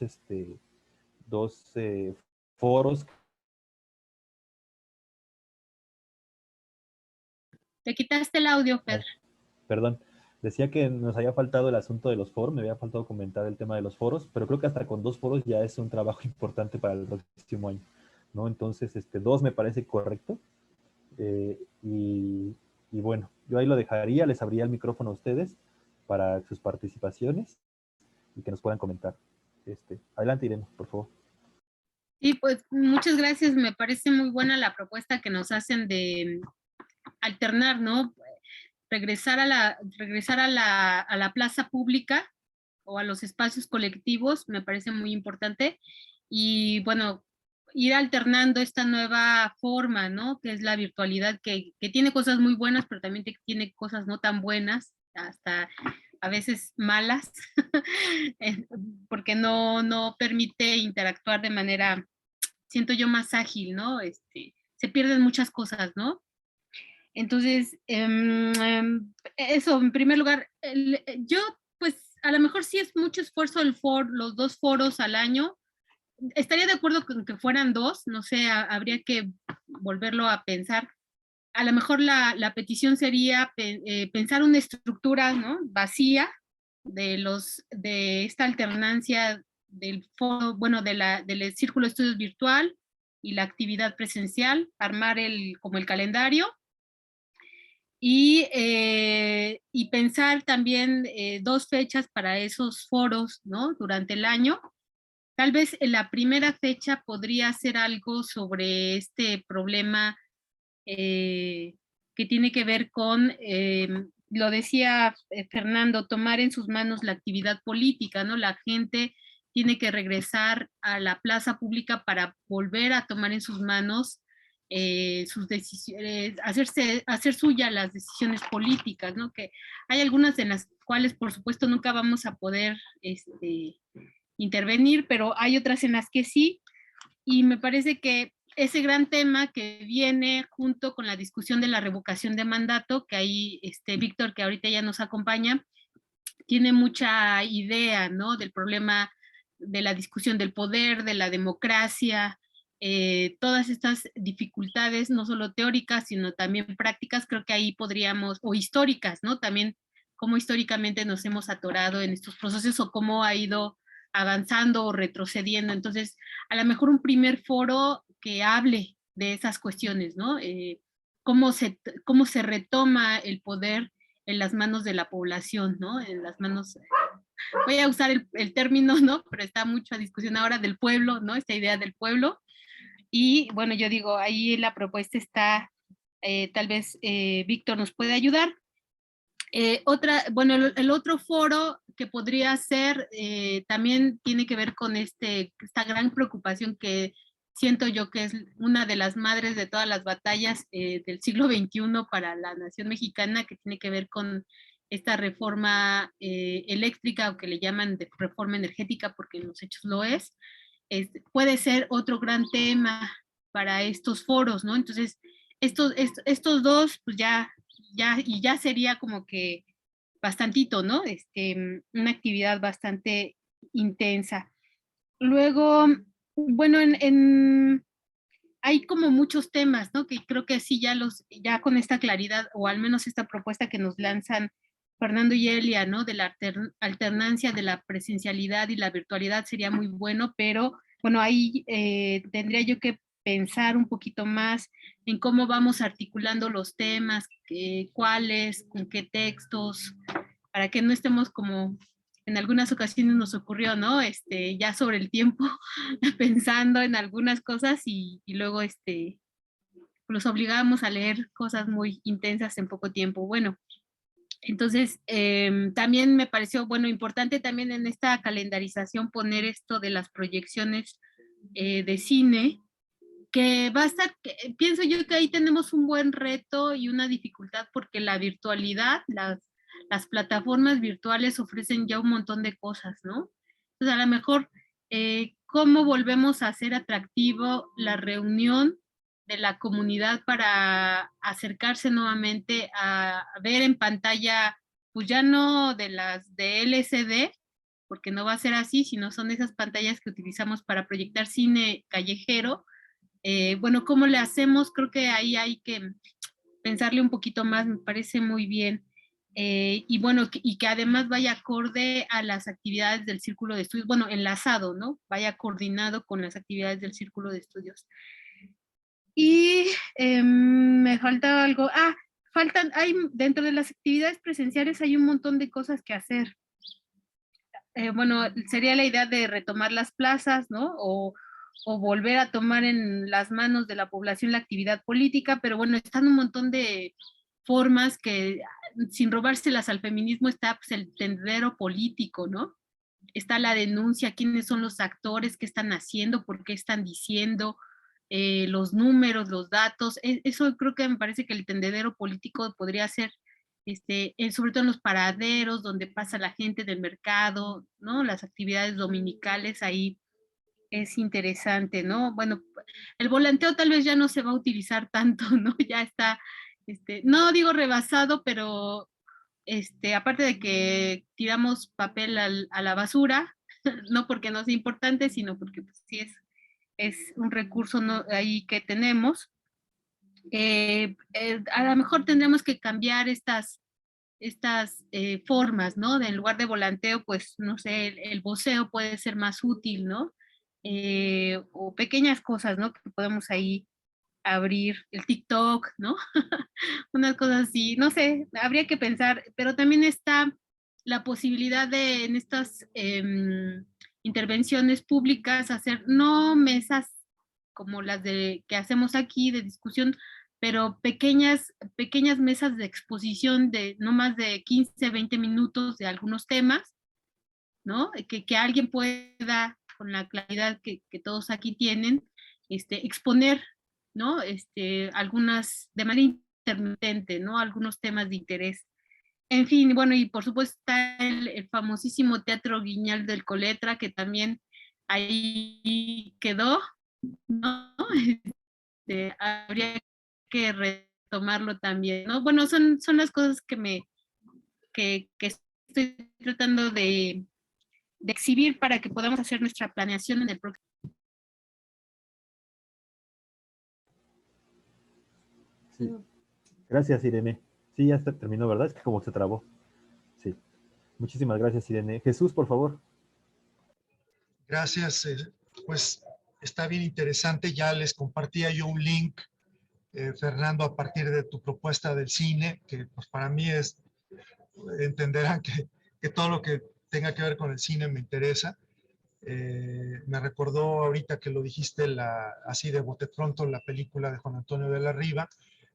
foros. Te quitaste el audio, Fer. Perdón, decía que nos había faltado el asunto de los foros, me había faltado comentar el tema de los foros, pero creo que hasta con 2 foros ya es un trabajo importante para el próximo año, ¿no? Entonces, 2 me parece correcto. Y bueno, yo ahí lo dejaría, les abriría el micrófono a ustedes para sus participaciones y que nos puedan comentar. Adelante, Irene, por favor. Sí, pues muchas gracias. Me parece muy buena la propuesta que nos hacen de alternar, ¿no? Regresar a la plaza pública o a los espacios colectivos, me parece muy importante. Y bueno, ir alternando esta nueva forma, ¿no? Que es la virtualidad, que tiene cosas muy buenas, pero también tiene cosas no tan buenas, hasta a veces malas, porque no permite interactuar de manera, siento yo, más ágil, ¿no? Se pierden muchas cosas, ¿no? Entonces, eso, en primer lugar, yo, pues, a lo mejor sí es mucho esfuerzo los 2 foros al año. Estaría de acuerdo con que fueran 2, no sé, habría que volverlo a pensar. A lo mejor la petición sería pensar una estructura, ¿no? Vacía de esta alternancia del foro, bueno, del círculo de estudios virtual y la actividad presencial, armar como el calendario. Y pensar también 2 fechas para esos foros, ¿no? Durante el año. Tal vez en la primera fecha podría ser algo sobre este problema que tiene que ver con, lo decía Fernando, tomar en sus manos la actividad política, ¿no? La gente tiene que regresar a la plaza pública para volver a tomar en sus manos sus decisiones, hacer suya las decisiones políticas, ¿no? Que hay algunas en las cuales, por supuesto, nunca vamos a poder intervenir, pero hay otras en las que sí, y me parece que ese gran tema que viene junto con la discusión de la revocación de mandato, que ahí Víctor, que ahorita ya nos acompaña, tiene mucha idea, ¿no? Del problema de la discusión del poder, de la democracia, todas estas dificultades, no solo teóricas, sino también prácticas, creo que ahí podríamos, o históricas, ¿no? También cómo históricamente nos hemos atorado en estos procesos o cómo ha ido avanzando o retrocediendo. Entonces, a lo mejor un primer foro que hable de esas cuestiones, ¿no? Cómo se retoma el poder en las manos de la población, ¿no? En las manos, voy a usar el término, ¿no? Pero está mucho a discusión ahora del pueblo, ¿no? Esta idea del pueblo. Y bueno, yo digo, ahí la propuesta está, tal vez Víctor nos puede ayudar. Bueno, el otro foro que podría ser también tiene que ver con esta gran preocupación que siento yo que es una de las madres de todas las batallas del siglo XXI para la nación mexicana, que tiene que ver con esta reforma eléctrica, o que le llaman de reforma energética porque en los hechos lo es. Puede ser otro gran tema para estos foros, ¿no? Entonces, estos 2, pues ya sería como que bastantito, ¿no? Una actividad bastante intensa. Luego, bueno, hay como muchos temas, ¿no? Que creo que sí ya con esta claridad, o al menos esta propuesta que nos lanzan Fernando y Elia, ¿no? De la alternancia de la presencialidad y la virtualidad sería muy bueno, pero bueno, ahí tendría yo que pensar un poquito más en cómo vamos articulando los temas, cuáles, con qué textos, para que no estemos como en algunas ocasiones nos ocurrió, ¿no? Ya sobre el tiempo, pensando en algunas cosas y luego los obligamos a leer cosas muy intensas en poco tiempo. Bueno, entonces también me pareció, bueno, importante también en esta calendarización poner esto de las proyecciones de cine, que va a estar, pienso yo que ahí tenemos un buen reto y una dificultad porque la virtualidad, las plataformas virtuales ofrecen ya un montón de cosas, ¿no? Entonces a lo mejor, ¿cómo volvemos a hacer atractivo la reunión de la comunidad para acercarse nuevamente a ver en pantalla, pues ya no de las de LCD, porque no va a ser así, sino son esas pantallas que utilizamos para proyectar cine callejero? Bueno, ¿cómo le hacemos? Creo que ahí hay que pensarle un poquito más, me parece muy bien. Y bueno, y que además vaya acorde a las actividades del círculo de estudios, bueno, enlazado, ¿no? Vaya coordinado con las actividades del círculo de estudios. Y me falta algo, dentro de las actividades presenciales hay un montón de cosas que hacer. Bueno, sería la idea de retomar las plazas, ¿no? O volver a tomar en las manos de la población la actividad política, pero bueno, están un montón de formas que, sin robárselas al feminismo, está pues, el tendero político, ¿no? Está la denuncia, quiénes son los actores, qué están haciendo, por qué están diciendo, los números, los datos. Eso creo que me parece que el tendedero político podría ser sobre todo en los paraderos donde pasa la gente del mercado, ¿no? Las actividades dominicales, ahí es interesante, ¿no? Bueno, el volanteo tal vez ya no se va a utilizar tanto, ¿no? Ya está, no digo rebasado, pero aparte de que tiramos papel a la basura, no porque no sea importante, sino porque pues, sí es un recurso ahí que tenemos. A lo mejor tendremos que cambiar estas formas, ¿no? En lugar de volanteo, pues, no sé, el voceo puede ser más útil, ¿no? O pequeñas cosas, ¿no? Que podemos ahí abrir, el TikTok, ¿no? Unas cosas así, no sé, habría que pensar, pero también está la posibilidad de en estas intervenciones públicas hacer no mesas como las que hacemos aquí de discusión, pero pequeñas mesas de exposición de no más de 15, 20 minutos de algunos temas, ¿no? Que alguien pueda, con la claridad que todos aquí tienen, exponer, ¿no? Algunas, de manera intermitente, ¿no? Algunos temas de interés. En fin, bueno, y por supuesto está el famosísimo Teatro Guiñal del Coletra, que también ahí quedó, ¿no? Habría que retomarlo también, ¿no? Bueno, son las cosas que estoy tratando de exhibir para que podamos hacer nuestra planeación en el próximo. Sí. Gracias, Irene. Sí, ya terminó, ¿verdad? Es que como se trabó. Sí. Muchísimas gracias, Irene. Jesús, por favor. Gracias. Pues está bien interesante. Ya les compartía yo un link, Fernando, a partir de tu propuesta del cine, que pues para mí entenderán que todo lo que tenga que ver con el cine me interesa. Me recordó ahorita que lo dijiste así de bote pronto la película de Juan Antonio de la Riva,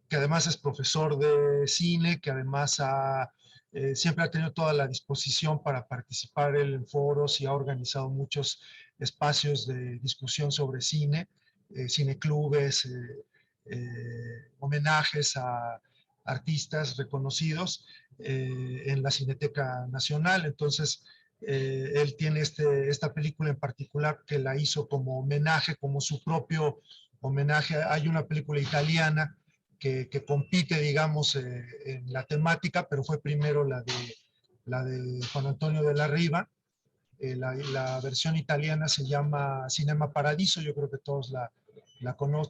que además es profesor de cine, que además siempre ha tenido toda la disposición para participar en foros y ha organizado muchos espacios de discusión sobre cine, cineclubes, homenajes a artistas reconocidos en la Cineteca Nacional. Entonces, él tiene esta película en particular que la hizo como homenaje, como su propio homenaje. Hay una película italiana que compite, digamos, en la temática, pero fue primero la de Juan Antonio de la Riva. La versión italiana se llama Cinema Paradiso, yo creo que todos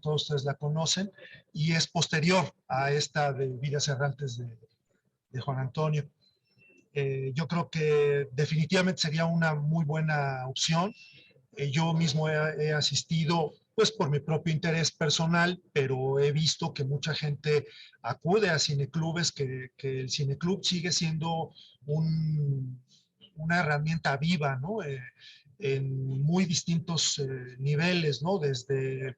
todos ustedes la conocen, y es posterior a esta de Vidas Errantes de Juan Antonio. Yo creo que definitivamente sería una muy buena opción. Yo mismo he asistido pues por mi propio interés personal, pero he visto que mucha gente acude a cineclubes, que el cineclub sigue siendo una herramienta viva, ¿no? En muy distintos niveles, ¿no? Desde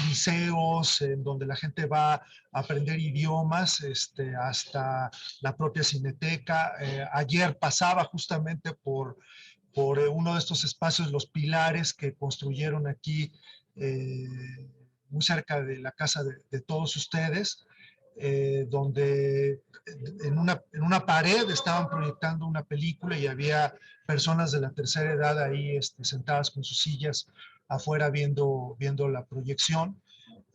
liceos, en donde la gente va a aprender idiomas, hasta la propia cineteca. Ayer pasaba justamente por uno de estos espacios, Los Pilares, que construyeron aquí eh, muy cerca de la casa de todos ustedes, donde en una pared estaban proyectando una película y había personas de la tercera edad ahí sentadas con sus sillas afuera viendo la proyección.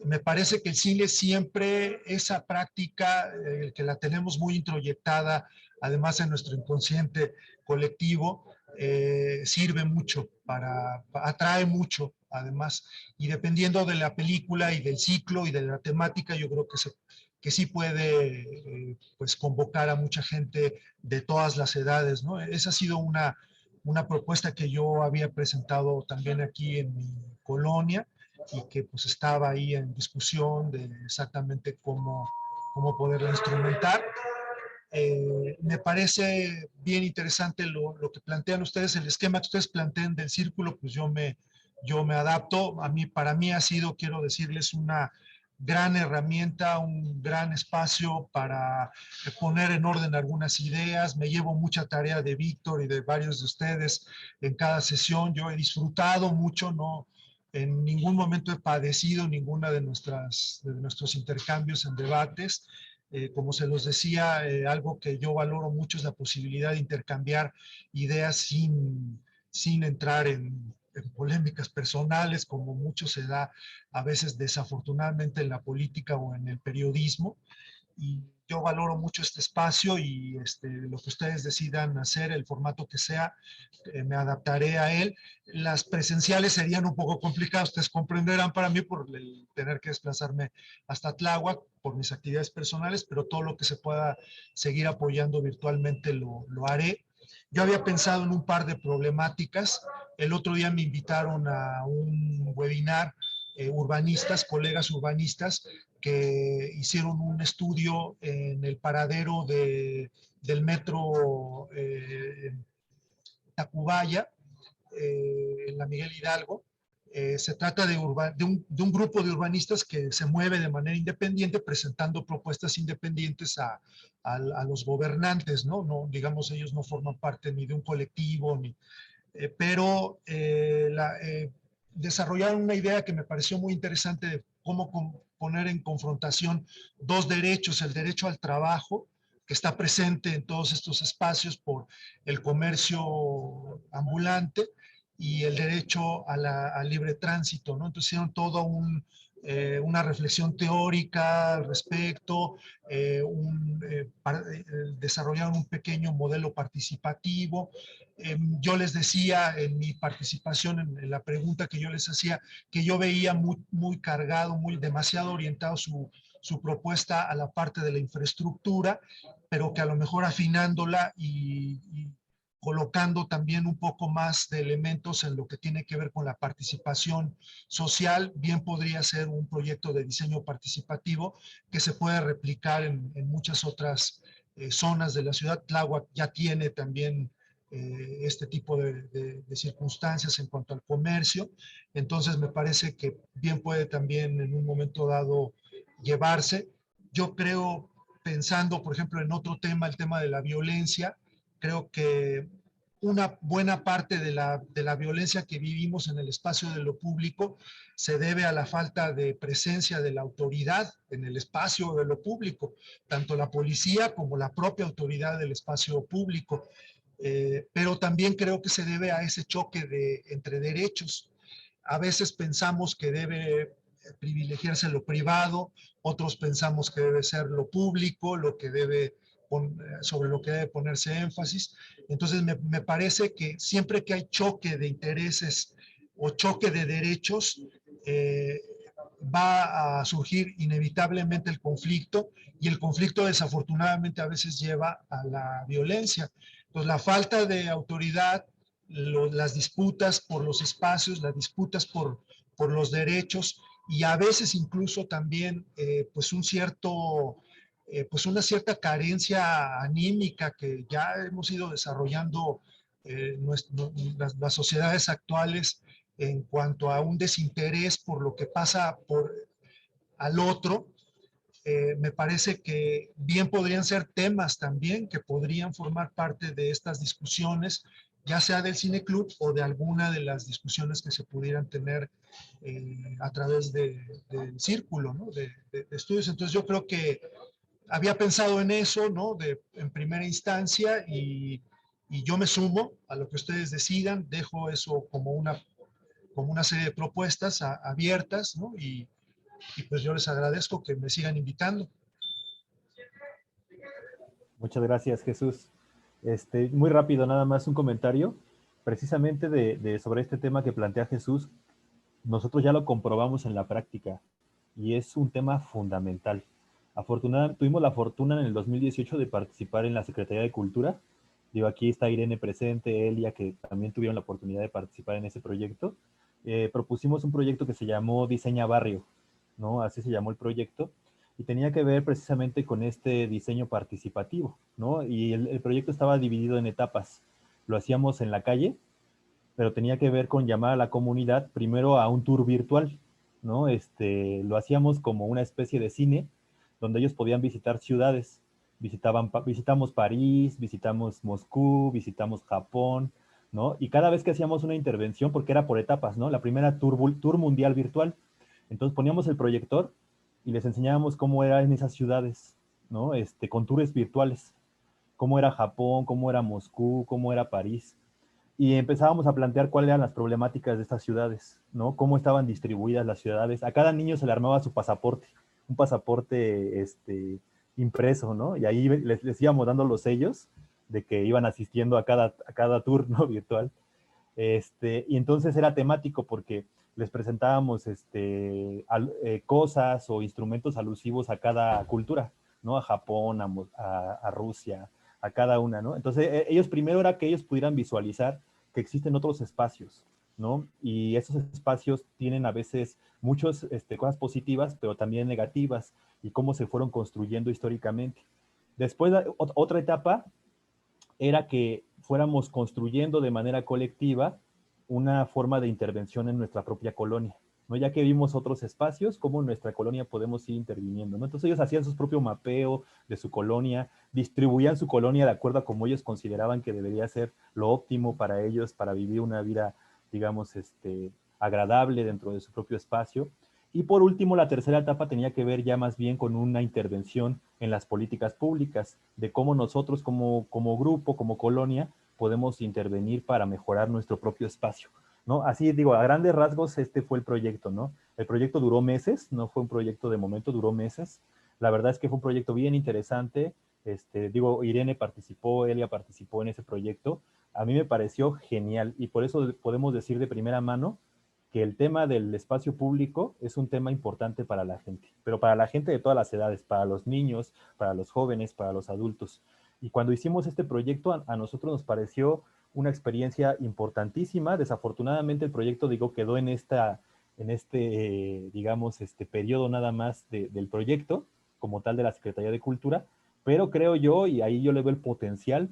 Me parece que el cine siempre, esa práctica, que la tenemos muy introyectada, además en nuestro inconsciente colectivo, sirve mucho, atrae mucho, además, y dependiendo de la película y del ciclo y de la temática, yo creo que sí puede pues convocar a mucha gente de todas las edades, ¿no? Esa ha sido una propuesta que yo había presentado también aquí en mi colonia y que pues estaba ahí en discusión de exactamente cómo poderla instrumentar. Me parece bien interesante lo que plantean ustedes, el esquema que ustedes plantean del círculo, pues yo me adapto. Para mí ha sido, quiero decirles, una gran herramienta, un gran espacio para poner en orden algunas ideas. Me llevo mucha tarea de Víctor y de varios de ustedes en cada sesión. Yo he disfrutado mucho, no, en ningún momento he padecido ninguna de nuestros intercambios en debates. Como se los decía, algo que yo valoro mucho es la posibilidad de intercambiar ideas sin entrar en polémicas personales, como mucho se da a veces desafortunadamente en la política o en el periodismo. Y yo valoro mucho este espacio y lo que ustedes decidan hacer, el formato que sea, me adaptaré a él. Las presenciales serían un poco complicadas, ustedes comprenderán para mí por el tener que desplazarme hasta Tláhuac por mis actividades personales, pero todo lo que se pueda seguir apoyando virtualmente lo haré. Yo había pensado en un par de problemáticas. El otro día me invitaron a un webinar, urbanistas, colegas urbanistas, que hicieron un estudio en el paradero del metro Tacubaya, en la Miguel Hidalgo. Se trata de un grupo de urbanistas que se mueve de manera independiente, presentando propuestas independientes a los gobernantes, ¿no? No, digamos, ellos no forman parte ni de un colectivo, pero desarrollaron una idea que me pareció muy interesante de cómo poner en confrontación dos derechos: el derecho al trabajo, que está presente en todos estos espacios por el comercio ambulante, y el derecho al libre tránsito, ¿no? Entonces hicieron todo una reflexión teórica al respecto, desarrollaron un pequeño modelo participativo. Yo les decía en mi participación en la pregunta que yo les hacía, que yo veía muy cargado, demasiado orientado su propuesta a la parte de la infraestructura, pero que a lo mejor afinándola y colocando también un poco más de elementos en lo que tiene que ver con la participación social, bien podría ser un proyecto de diseño participativo que se puede replicar en muchas otras zonas de la ciudad. Tláhuac ya tiene también este tipo de circunstancias en cuanto al comercio. Entonces me parece que bien puede también en un momento dado llevarse. Yo creo, pensando por ejemplo en otro tema, el tema de la violencia, creo que una buena parte de la violencia que vivimos en el espacio de lo público se debe a la falta de presencia de la autoridad en el espacio de lo público, tanto la policía como la propia autoridad del espacio público. Pero también creo que se debe a ese choque entre derechos. A veces pensamos que debe privilegiarse lo privado, otros pensamos que debe ser lo público, sobre lo que debe ponerse énfasis. Entonces me parece que siempre que hay choque de intereses o choque de derechos, va a surgir inevitablemente el conflicto, y el conflicto desafortunadamente a veces lleva a la violencia. Entonces la falta de autoridad, las disputas por los espacios, las disputas por por los derechos y a veces incluso también pues pues una cierta carencia anímica que ya hemos ido desarrollando las sociedades actuales en cuanto a un desinterés por lo que pasa al otro. Me parece que bien podrían ser temas también que podrían formar parte de estas discusiones, ya sea del Cine Club o de alguna de las discusiones que se pudieran tener a través del círculo, ¿no? de estudios. Entonces yo creo que había pensado en eso, ¿no? En primera instancia y yo me sumo a lo que ustedes decidan, dejo eso como una serie de propuestas abiertas, ¿no? Y pues yo les agradezco que me sigan invitando. Muchas gracias, Jesús. Muy rápido, nada más un comentario. Precisamente sobre este tema que plantea Jesús, nosotros ya lo comprobamos en la práctica y es un tema fundamental. Tuvimos la fortuna en el 2018 de participar en la Secretaría de Cultura. Digo, aquí está Irene presente, Elia, que también tuvieron la oportunidad de participar en ese proyecto. Propusimos un proyecto que se llamó Diseña Barrio, ¿no? Así se llamó el proyecto. Y tenía que ver precisamente con este diseño participativo, ¿no? Y el proyecto estaba dividido en etapas. Lo hacíamos en la calle, pero tenía que ver con llamar a la comunidad primero a un tour virtual, ¿no? Lo hacíamos como una especie de cine, donde ellos podían visitar ciudades. Visitamos París, visitamos Moscú, visitamos Japón, ¿no? Y cada vez que hacíamos una intervención, porque era por etapas, ¿no? La primera tour mundial virtual. Entonces poníamos el proyector y les enseñábamos cómo era en esas ciudades, ¿no? Con tours virtuales, cómo era Japón, cómo era Moscú, cómo era París. Y empezábamos a plantear cuáles eran las problemáticas de estas ciudades, ¿no? Cómo estaban distribuidas las ciudades. A cada niño se le armaba su pasaporte, un pasaporte impreso, ¿no? Y ahí les íbamos dando los sellos de que iban asistiendo a cada tour, ¿no? Virtual. Y entonces era temático porque les presentábamos cosas o instrumentos alusivos a cada cultura, ¿no? A Japón, a Rusia, a cada una, ¿no? Entonces ellos primero era que ellos pudieran visualizar que existen otros espacios, ¿no? Y esos espacios tienen a veces muchas cosas positivas, pero también negativas, y cómo se fueron construyendo históricamente. Después, otra etapa era que fuéramos construyendo de manera colectiva una forma de intervención en nuestra propia colonia, ¿no? Ya que vimos otros espacios, cómo en nuestra colonia podemos ir interviniendo, ¿no? Entonces ellos hacían su propio mapeo de su colonia, distribuían su colonia de acuerdo a cómo ellos consideraban que debería ser lo óptimo para ellos, para vivir una vida, digamos, agradable dentro de su propio espacio. Y por último, la tercera etapa tenía que ver ya más bien con una intervención en las políticas públicas, de cómo nosotros como grupo, como colonia, podemos intervenir para mejorar nuestro propio espacio, ¿no? Así digo, a grandes rasgos fue el proyecto, ¿no? El proyecto duró meses, no fue un proyecto de momento, duró meses. La verdad es que fue un proyecto bien interesante. Irene participó, Elia participó en ese proyecto. A mí me pareció genial y por eso podemos decir de primera mano que el tema del espacio público es un tema importante para la gente, pero para la gente de todas las edades, para los niños, para los jóvenes, para los adultos. Y cuando hicimos este proyecto, a nosotros nos pareció una experiencia importantísima. Desafortunadamente el proyecto, quedó en digamos, periodo nada más del proyecto, como tal de la Secretaría de Cultura, pero creo yo, y ahí yo le veo el potencial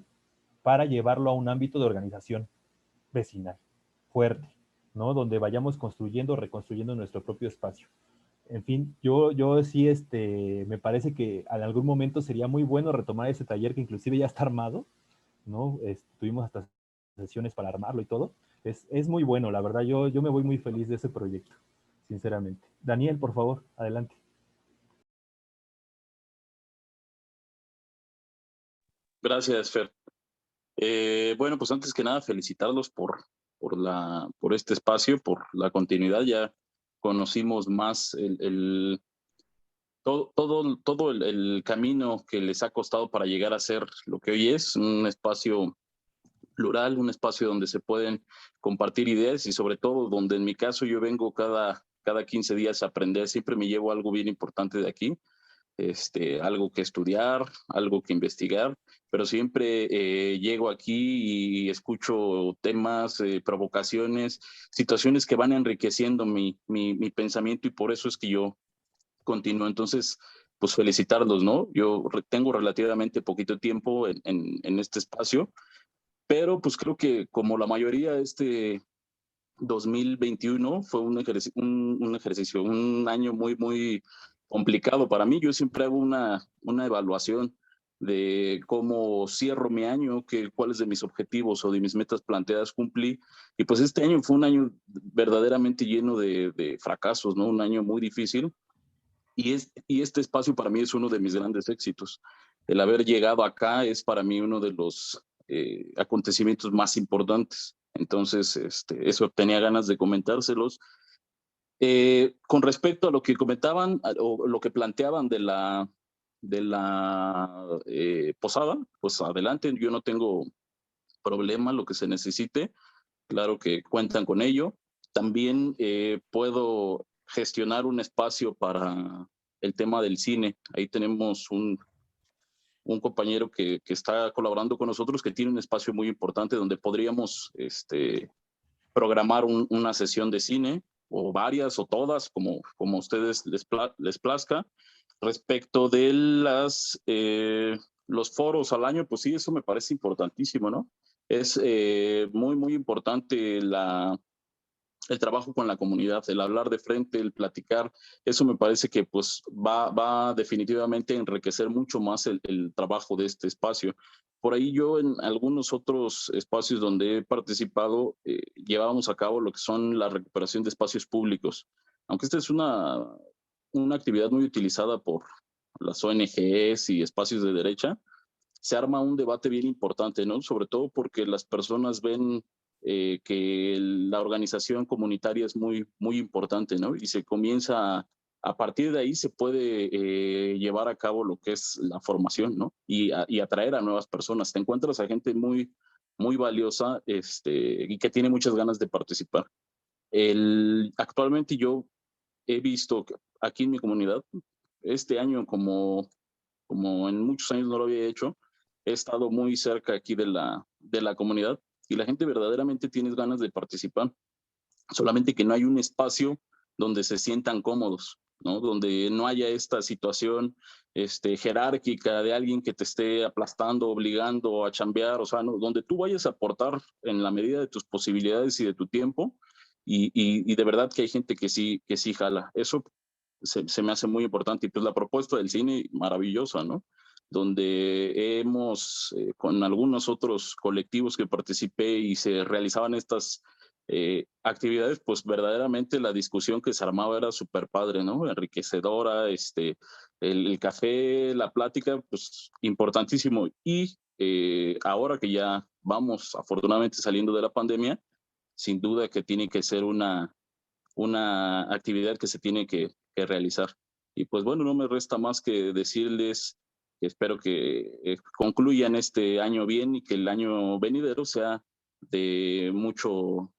para llevarlo a un ámbito de organización vecinal, fuerte, ¿no? Donde vayamos construyendo, reconstruyendo nuestro propio espacio. En fin, yo sí, me parece que en algún momento sería muy bueno retomar ese taller que inclusive ya está armado, ¿no? Tuvimos hasta sesiones para armarlo y todo. Es muy bueno, la verdad, yo me voy muy feliz de ese proyecto, sinceramente. Daniel, por favor, adelante. Gracias, Fer. Bueno, pues antes que nada, felicitarlos por este espacio, por la continuidad. Ya conocimos más todo el camino que les ha costado para llegar a ser lo que hoy es, un espacio plural, un espacio donde se pueden compartir ideas y sobre todo donde en mi caso yo vengo cada 15 días a aprender. Siempre me llevo algo bien importante de aquí, algo que estudiar, algo que investigar, pero siempre llego aquí y escucho temas, provocaciones, situaciones que van enriqueciendo mi pensamiento, y por eso es que yo continúo. Entonces, pues felicitarlos, ¿no? Yo tengo relativamente poquito tiempo en este espacio, pero pues creo que como la mayoría, 2021 fue un ejercicio, un año muy, muy complicado para mí. Yo siempre hago una evaluación de cómo cierro mi año, cuáles de mis objetivos o de mis metas planteadas cumplí. Y pues este año fue un año verdaderamente lleno de fracasos, ¿no? Un año muy difícil. Y este espacio para mí es uno de mis grandes éxitos. El haber llegado acá es para mí uno de los acontecimientos más importantes. Entonces, eso tenía ganas de comentárselos. Con respecto a lo que comentaban o lo que planteaban de la posada, pues adelante, yo no tengo problema, lo que se necesite, claro que cuentan con ello. También puedo gestionar un espacio para el tema del cine. Ahí tenemos un compañero que está colaborando con nosotros, que tiene un espacio muy importante donde podríamos programar una sesión de cine, o varias, o todas, como a ustedes les plazca. Respecto de los foros al año, pues sí, eso me parece importantísimo, ¿no? Es muy, muy importante el trabajo con la comunidad, el hablar de frente, el platicar. Eso me parece que pues va definitivamente a enriquecer mucho más el trabajo de este espacio. Por ahí yo en algunos otros espacios donde he participado, llevábamos a cabo lo que son la recuperación de espacios públicos. Aunque esta es una actividad muy utilizada por las ONGs y espacios de derecha, se arma un debate bien importante, ¿no? Sobre todo porque las personas ven que la organización comunitaria es muy, muy importante, ¿no? Y se comienza, a partir de ahí se puede llevar a cabo lo que es la formación, ¿no? Y atraer a nuevas personas. Te encuentras a gente muy, muy valiosa y que tiene muchas ganas de participar. Actualmente yo he visto que aquí en mi comunidad, este año como en muchos años no lo había hecho, he estado muy cerca aquí de la comunidad, y la gente verdaderamente tiene ganas de participar, solamente que no hay un espacio donde se sientan cómodos, ¿no? Donde no haya esta situación jerárquica de alguien que te esté aplastando, obligando a chambear, o sea, ¿no? Donde tú vayas a aportar en la medida de tus posibilidades y de tu tiempo, y de verdad que hay gente que sí jala. Eso se me hace muy importante. Y pues la propuesta del cine, maravillosa, ¿no? Donde hemos, con algunos otros colectivos que participé y se realizaban estas actividades, pues verdaderamente la discusión que se armaba era súper padre, ¿no? Enriquecedora, el café, la plática, pues importantísimo. Y ahora que ya vamos afortunadamente saliendo de la pandemia, sin duda que tiene que ser una actividad que se tiene que realizar. Y pues bueno, no me resta más que decirles que espero que concluyan este año bien, y que el año venidero sea de mucho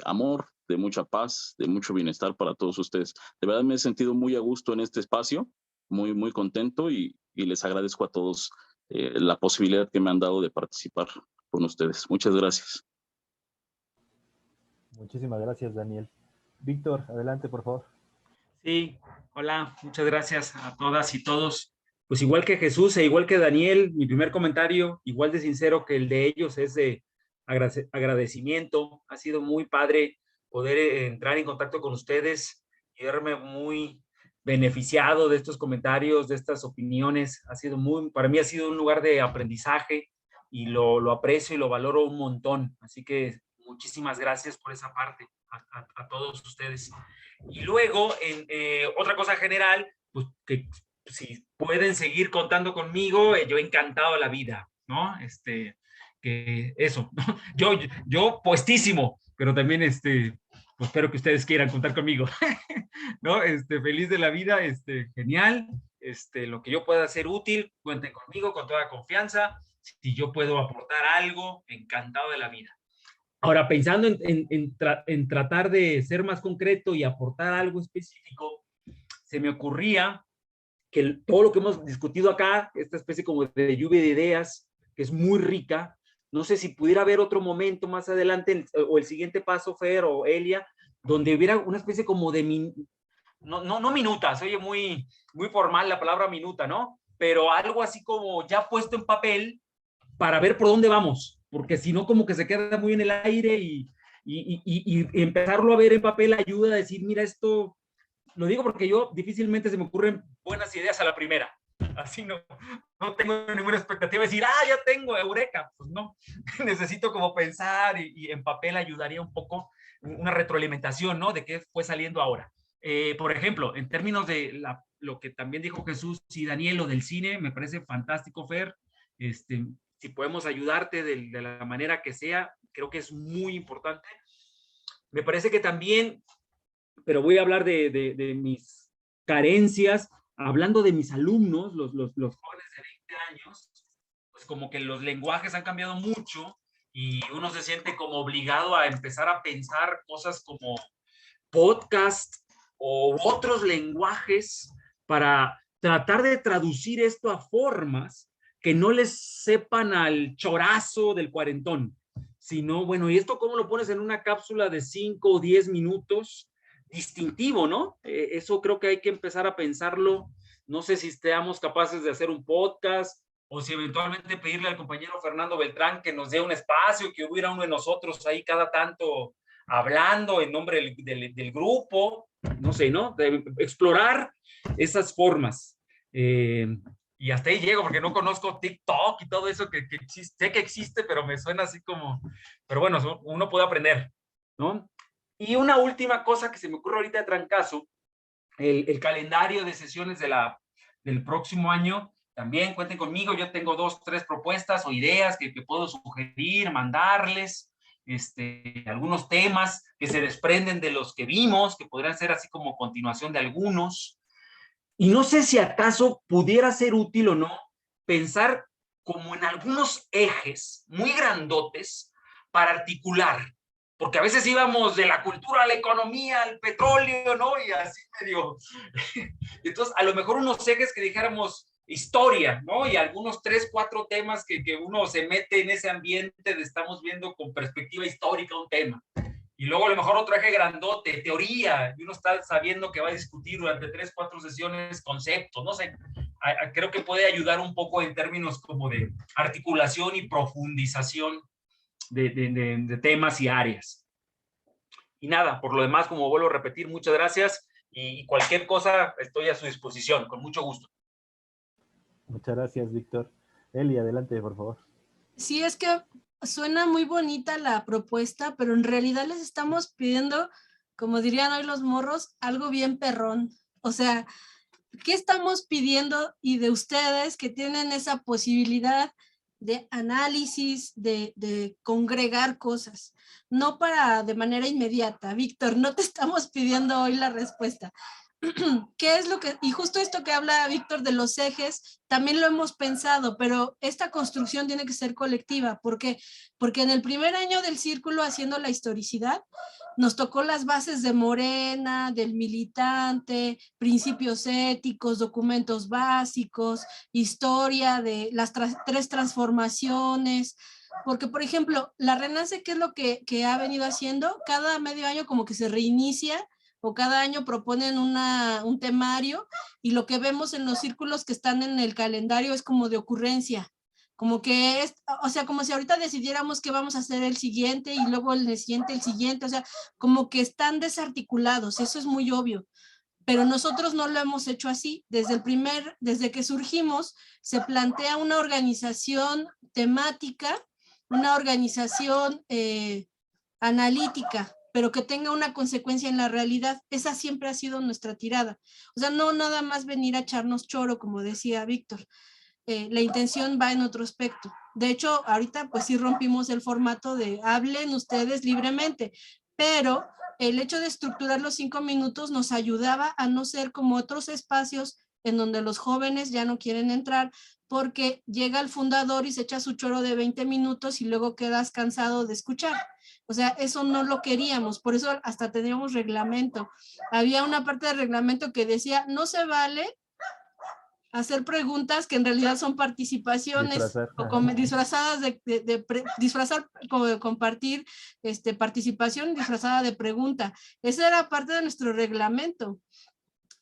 amor, de mucha paz, de mucho bienestar para todos ustedes. De verdad me he sentido muy a gusto en este espacio, muy, muy contento, y les agradezco a todos la posibilidad que me han dado de participar con ustedes. Muchas gracias. Muchísimas gracias, Daniel. Víctor, adelante, por favor. Sí, hola, muchas gracias a todas y todos. Pues igual que Jesús e igual que Daniel, mi primer comentario, igual de sincero que el de ellos, es de agradecimiento. Ha sido muy padre poder entrar en contacto con ustedes y verme muy beneficiado de estos comentarios, de estas opiniones. Para mí ha sido un lugar de aprendizaje, y lo aprecio y lo valoro un montón. Así que muchísimas gracias por esa parte a todos ustedes. Y luego, otra cosa general, pues que si pueden seguir contando conmigo, yo encantado de la vida, ¿no? Que eso, ¿no? Yo puestísimo, pero también pues espero que ustedes quieran contar conmigo, ¿no? Feliz de la vida, genial, lo que yo pueda hacer útil, cuenten conmigo con toda confianza. Si yo puedo aportar algo, encantado de la vida. Ahora, pensando en tratar de ser más concreto y aportar algo específico, se me ocurría que todo lo que hemos discutido acá, esta especie como de lluvia de ideas, que es muy rica, no sé si pudiera haber otro momento más adelante, o el siguiente paso, Fer o Elia, donde hubiera una especie como de, no minuta, se oye muy formal la palabra minuta, ¿no? Pero algo así como ya puesto en papel para ver por dónde vamos, porque si no como que se queda muy en el aire y empezarlo a ver en papel ayuda a decir, mira, esto, lo digo porque yo difícilmente se me ocurren buenas ideas a la primera, así no tengo ninguna expectativa de decir, ya tengo, eureka, pues no, necesito como pensar y en papel ayudaría un poco una retroalimentación, ¿no? De qué fue saliendo ahora. Por ejemplo, en términos de lo que también dijo Jesús y Daniel, lo del cine, me parece fantástico, Fer, si podemos ayudarte de la manera que sea, creo que es muy importante. Me parece que también, pero voy a hablar de mis carencias, hablando de mis alumnos, los jóvenes de 20 años, pues como que los lenguajes han cambiado mucho y uno se siente como obligado a empezar a pensar cosas como podcast o otros lenguajes para tratar de traducir esto a formas que no les sepan al chorazo del cuarentón, sino, bueno, ¿y esto cómo lo pones en una cápsula de 5 o 10 minutos? Distintivo, ¿no? Eso creo que hay que empezar a pensarlo. No sé si estemos capaces de hacer un podcast o si eventualmente pedirle al compañero Fernando Beltrán que nos dé un espacio, que hubiera uno de nosotros ahí cada tanto hablando en nombre del grupo, no sé, ¿no? De explorar esas formas. Y hasta ahí llego porque no conozco TikTok y todo eso que existe, sé que existe, pero me suena así como, pero bueno, uno puede aprender, ¿no? Y una última cosa que se me ocurre ahorita de trancazo, el calendario de sesiones del próximo año, también cuenten conmigo, yo tengo 2, 3 propuestas o ideas que puedo sugerir, mandarles, algunos temas que se desprenden de los que vimos, que podrían ser así como continuación de algunos. Y no sé si acaso pudiera ser útil o no pensar como en algunos ejes muy grandotes para articular, porque a veces íbamos de la cultura a la economía, al petróleo, ¿no? Y así medio. Entonces, a lo mejor unos ejes que dijéramos historia, ¿no? Y algunos 3, 4 temas que uno se mete en ese ambiente de estamos viendo con perspectiva histórica un tema. Y luego a lo mejor otro eje grandote, teoría, y uno está sabiendo que va a discutir durante 3, 4 sesiones conceptos, no sé, creo que puede ayudar un poco en términos como de articulación y profundización de temas y áreas. Y nada, por lo demás, como vuelvo a repetir, muchas gracias y cualquier cosa estoy a su disposición, con mucho gusto. Muchas gracias, Víctor. Eli, adelante, por favor. Sí, es que suena muy bonita la propuesta, pero en realidad les estamos pidiendo, como dirían hoy los morros, algo bien perrón. O sea, ¿qué estamos pidiendo? Y de ustedes que tienen esa posibilidad de análisis, de congregar cosas, no para de manera inmediata. Víctor, no te estamos pidiendo hoy la respuesta. ¿Qué es lo que, y justo esto que habla Víctor de los ejes, también lo hemos pensado, pero esta construcción tiene que ser colectiva. ¿Por qué? Porque en el primer año del círculo haciendo la historicidad, nos tocó las bases de Morena, del militante, principios éticos, documentos básicos, historia de las 3 transformaciones, porque por ejemplo, la Renace, ¿qué es lo que ha venido haciendo? Cada medio año como que se reinicia o cada año proponen un temario y lo que vemos en los círculos que están en el calendario es como de ocurrencia, como que es, o sea, como si ahorita decidiéramos qué vamos a hacer el siguiente y luego el siguiente, o sea, como que están desarticulados, eso es muy obvio. Pero nosotros no lo hemos hecho así. Desde que surgimos, se plantea una organización temática, una organización analítica, pero que tenga una consecuencia en la realidad. Esa siempre ha sido nuestra tirada. O sea, no nada más venir a echarnos choro, como decía Víctor. La intención va en otro aspecto. De hecho, ahorita pues sí rompimos el formato de hablen ustedes libremente, pero el hecho de estructurar los 5 minutos nos ayudaba a no ser como otros espacios en donde los jóvenes ya no quieren entrar porque llega el fundador y se echa su choro de 20 minutos y luego quedas cansado de escuchar. O sea, eso no lo queríamos, por eso hasta teníamos reglamento. Había una parte del reglamento que decía, no se vale hacer preguntas que en realidad son participaciones disfrazadas disfrazar, compartir participación disfrazada de pregunta. Esa era parte de nuestro reglamento,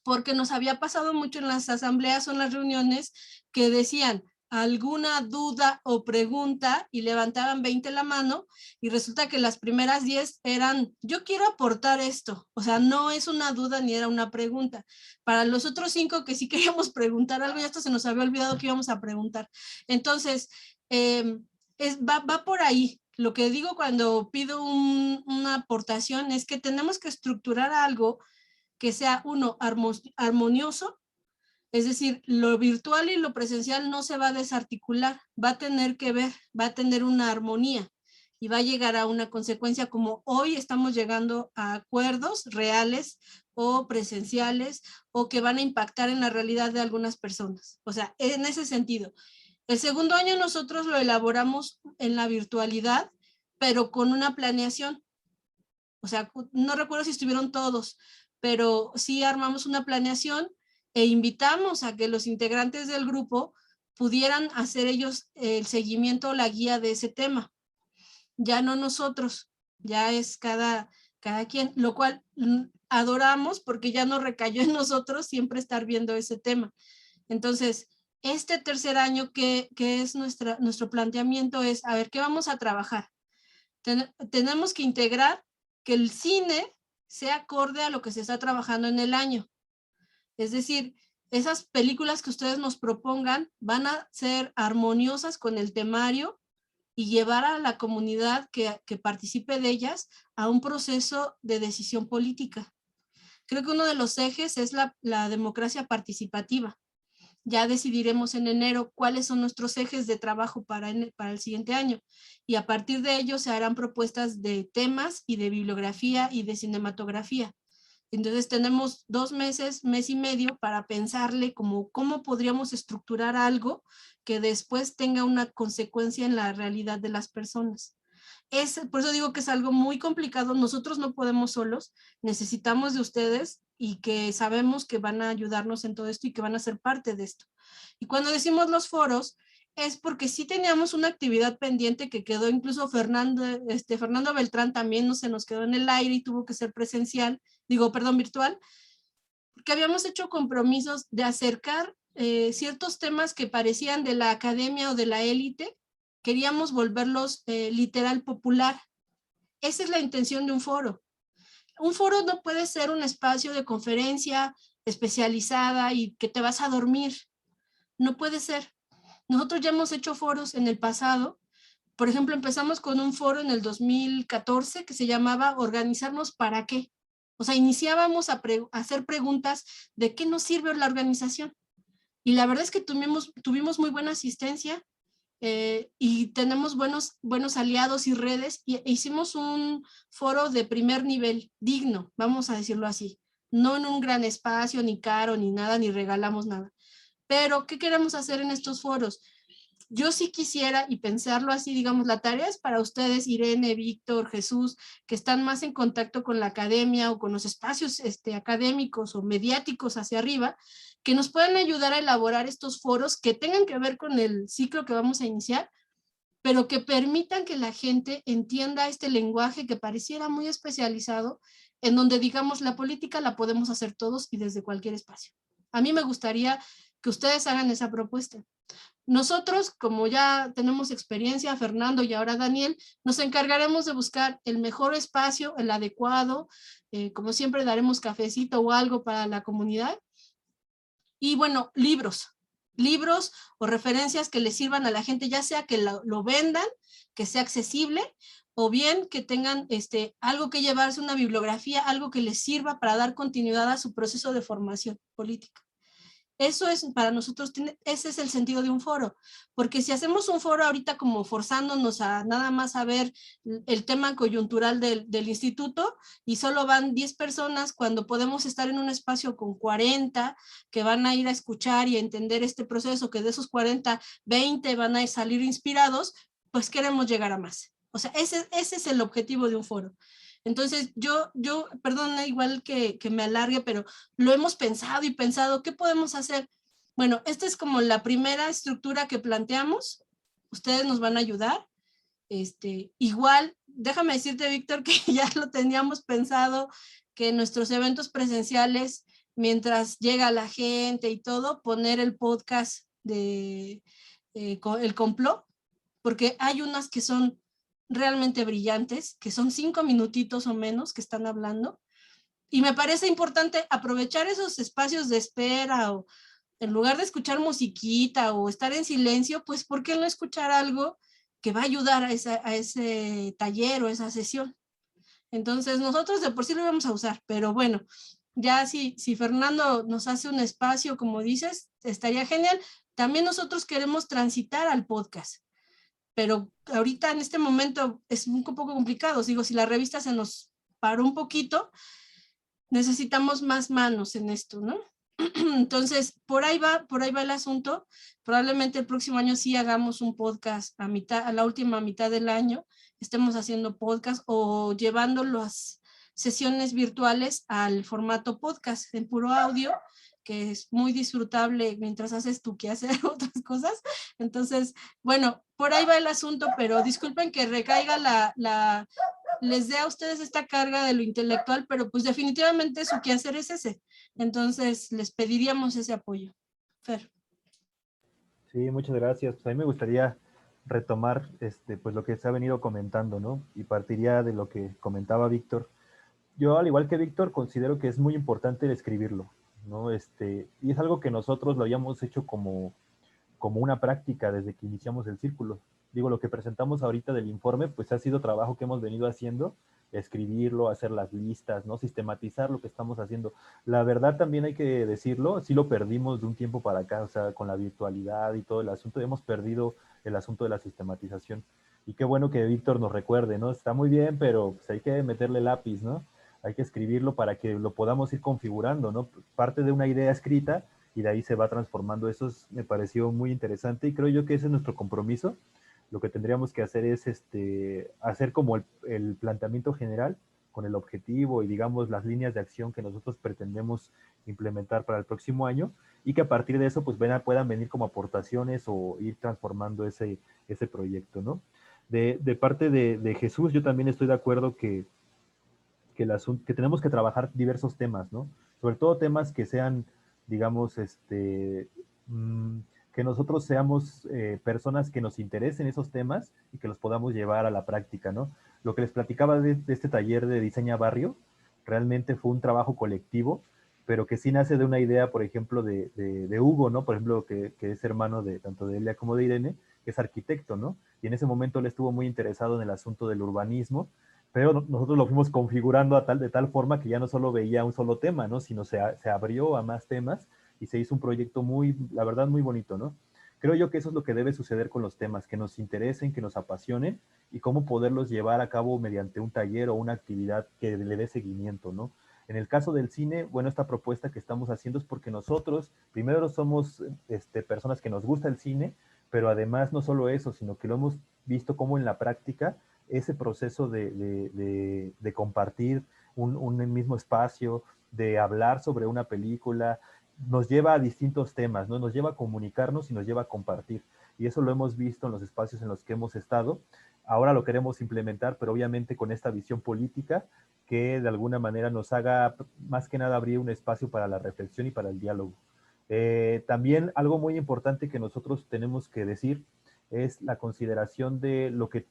porque nos había pasado mucho en las asambleas o en las reuniones que decían alguna duda o pregunta y levantaban 20 la mano y resulta que las primeras 10 eran yo quiero aportar esto, o sea, no es una duda ni era una pregunta. Para los otros 5 que sí queríamos preguntar algo, ya hasta se nos había olvidado que íbamos a preguntar. Entonces, va por ahí. Lo que digo cuando pido una aportación es que tenemos que estructurar algo que sea armonioso. Es decir, lo virtual y lo presencial no se va a desarticular, va a tener que ver, va a tener una armonía y va a llegar a una consecuencia como hoy estamos llegando a acuerdos reales o presenciales o que van a impactar en la realidad de algunas personas. O sea, en ese sentido. El segundo año nosotros lo elaboramos en la virtualidad, pero con una planeación. O sea, no recuerdo si estuvieron todos, pero sí armamos una planeación e invitamos a que los integrantes del grupo pudieran hacer ellos el seguimiento o la guía de ese tema. Ya no nosotros, ya es cada quien, lo cual adoramos porque ya no recayó en nosotros siempre estar viendo ese tema. Entonces, este tercer año que es nuestro planteamiento es, a ver, ¿qué vamos a trabajar? Tenemos que integrar que el cine sea acorde a lo que se está trabajando en el año. Es decir, esas películas que ustedes nos propongan van a ser armoniosas con el temario y llevar a la comunidad que participe de ellas a un proceso de decisión política. Creo que uno de los ejes es la democracia participativa. Ya decidiremos en enero cuáles son nuestros ejes de trabajo para el siguiente año y a partir de ello se harán propuestas de temas y de bibliografía y de cinematografía. Entonces tenemos 2 meses, mes y medio para pensarle cómo podríamos estructurar algo que después tenga una consecuencia en la realidad de las personas. Por eso digo que es algo muy complicado, nosotros no podemos solos, necesitamos de ustedes y que sabemos que van a ayudarnos en todo esto y que van a ser parte de esto. Y cuando decimos los foros, es porque sí teníamos una actividad pendiente que quedó, incluso Fernando Beltrán también no se nos quedó en el aire y tuvo que ser virtual, porque habíamos hecho compromisos de acercar ciertos temas que parecían de la academia o de la élite, queríamos volverlos literal popular. Esa es la intención de un foro. Un foro no puede ser un espacio de conferencia especializada y que te vas a dormir. No puede ser. Nosotros ya hemos hecho foros en el pasado. Por ejemplo, empezamos con un foro en el 2014 que se llamaba ¿Organizarnos para qué? O sea, iniciábamos a hacer preguntas de qué nos sirve la organización. Y la verdad es que tuvimos muy buena asistencia. Y tenemos buenos aliados y redes, y hicimos un foro de primer nivel, digno, vamos a decirlo así, no en un gran espacio, ni caro, ni nada, ni regalamos nada. Pero, ¿qué queremos hacer en estos foros? Yo sí quisiera, y pensarlo así, digamos, la tarea es para ustedes, Irene, Víctor, Jesús, que están más en contacto con la academia o con los espacios académicos o mediáticos hacia arriba, que nos puedan ayudar a elaborar estos foros que tengan que ver con el ciclo que vamos a iniciar, pero que permitan que la gente entienda este lenguaje que pareciera muy especializado, en donde, digamos, la política la podemos hacer todos y desde cualquier espacio. A mí me gustaría que ustedes hagan esa propuesta. Nosotros, como ya tenemos experiencia, Fernando y ahora Daniel, nos encargaremos de buscar el mejor espacio, el adecuado, como siempre daremos cafecito o algo para la comunidad. Y bueno, libros o referencias que les sirvan a la gente, ya sea que lo vendan, que sea accesible, o bien que tengan algo que llevarse, una bibliografía, algo que les sirva para dar continuidad a su proceso de formación política. Eso es para nosotros, ese es el sentido de un foro, porque si hacemos un foro ahorita como forzándonos a nada más a ver el tema coyuntural del instituto y solo van 10 personas cuando podemos estar en un espacio con 40 que van a ir a escuchar y a entender este proceso, que de esos 40, 20 van a salir inspirados, pues queremos llegar a más. O sea, ese es el objetivo de un foro. Entonces, yo perdona igual que me alargue, pero lo hemos pensado y pensado, ¿qué podemos hacer? Bueno, esta es como la primera estructura que planteamos. Ustedes nos van a ayudar. Igual, déjame decirte, Víctor, que ya lo teníamos pensado, que en nuestros eventos presenciales, mientras llega la gente y todo, poner el podcast de El Complot, porque hay unas que son realmente brillantes, que son 5 minutitos o menos que están hablando, y me parece importante aprovechar esos espacios de espera, o en lugar de escuchar musiquita o estar en silencio, pues ¿por qué no escuchar algo que va a ayudar a ese taller o esa sesión? Entonces nosotros de por sí lo vamos a usar, pero bueno, ya si Fernando nos hace un espacio, como dices, estaría genial. También nosotros queremos transitar al podcast, pero ahorita en este momento es un poco complicado. Digo, si la revista se nos paró un poquito, necesitamos más manos en esto, ¿no? Entonces, por ahí va el asunto. Probablemente el próximo año sí hagamos un podcast a la última mitad del año, estemos haciendo podcast o llevando las sesiones virtuales al formato podcast en puro audio, que es muy disfrutable mientras haces tu quehacer otras cosas. Entonces, bueno, por ahí va el asunto, pero disculpen que recaiga les dé a ustedes esta carga de lo intelectual, pero pues definitivamente su quehacer es ese. Entonces, les pediríamos ese apoyo. Fer. Sí, muchas gracias. Pues a mí me gustaría retomar pues lo que se ha venido comentando, ¿no? Y partiría de lo que comentaba Víctor. Yo, al igual que Víctor, considero que es muy importante el escribirlo, ¿no? Y es algo que nosotros lo habíamos hecho como una práctica desde que iniciamos el círculo. Digo, lo que presentamos ahorita del informe, pues ha sido trabajo que hemos venido haciendo, escribirlo, hacer las listas, ¿no? Sistematizar lo que estamos haciendo. La verdad también hay que decirlo, sí lo perdimos de un tiempo para acá, o sea, con la virtualidad y todo el asunto, hemos perdido el asunto de la sistematización. Y qué bueno que Víctor nos recuerde, ¿no? Está muy bien, pero pues hay que meterle lápiz, ¿no? Hay que escribirlo para que lo podamos ir configurando, ¿no? Parte de una idea escrita y de ahí se va transformando. Eso me pareció muy interesante y creo yo que ese es nuestro compromiso. Lo que tendríamos que hacer es hacer como el planteamiento general con el objetivo y digamos las líneas de acción que nosotros pretendemos implementar para el próximo año y que a partir de eso pues puedan venir como aportaciones o ir transformando ese proyecto, ¿no? De parte de Jesús, yo también estoy de acuerdo que tenemos que trabajar diversos temas, ¿no? Sobre todo temas que sean, digamos, que nosotros seamos personas que nos interesen esos temas y que los podamos llevar a la práctica, ¿no? Lo que les platicaba de este taller de Diseña Barrio, realmente fue un trabajo colectivo, pero que sí nace de una idea, por ejemplo, de Hugo, ¿no? Por ejemplo, que es hermano tanto de Elia como de Irene, que es arquitecto, ¿no? Y en ese momento él estuvo muy interesado en el asunto del urbanismo, pero nosotros lo fuimos configurando de tal forma que ya no solo veía un solo tema, ¿no? Sino se abrió a más temas y se hizo un proyecto la verdad, muy bonito, ¿no? Creo yo que eso es lo que debe suceder con los temas, que nos interesen, que nos apasionen y cómo poderlos llevar a cabo mediante un taller o una actividad que le dé seguimiento, ¿no? En el caso del cine, bueno, esta propuesta que estamos haciendo es porque nosotros, primero somos personas que nos gusta el cine, pero además no solo eso, sino que lo hemos visto como en la práctica ese proceso de compartir un mismo espacio, de hablar sobre una película, nos lleva a distintos temas, ¿no? Nos lleva a comunicarnos y nos lleva a compartir. Y eso lo hemos visto en los espacios en los que hemos estado. Ahora lo queremos implementar, pero obviamente con esta visión política que de alguna manera nos haga, más que nada, abrir un espacio para la reflexión y para el diálogo. También algo muy importante que nosotros tenemos que decir es la consideración de lo que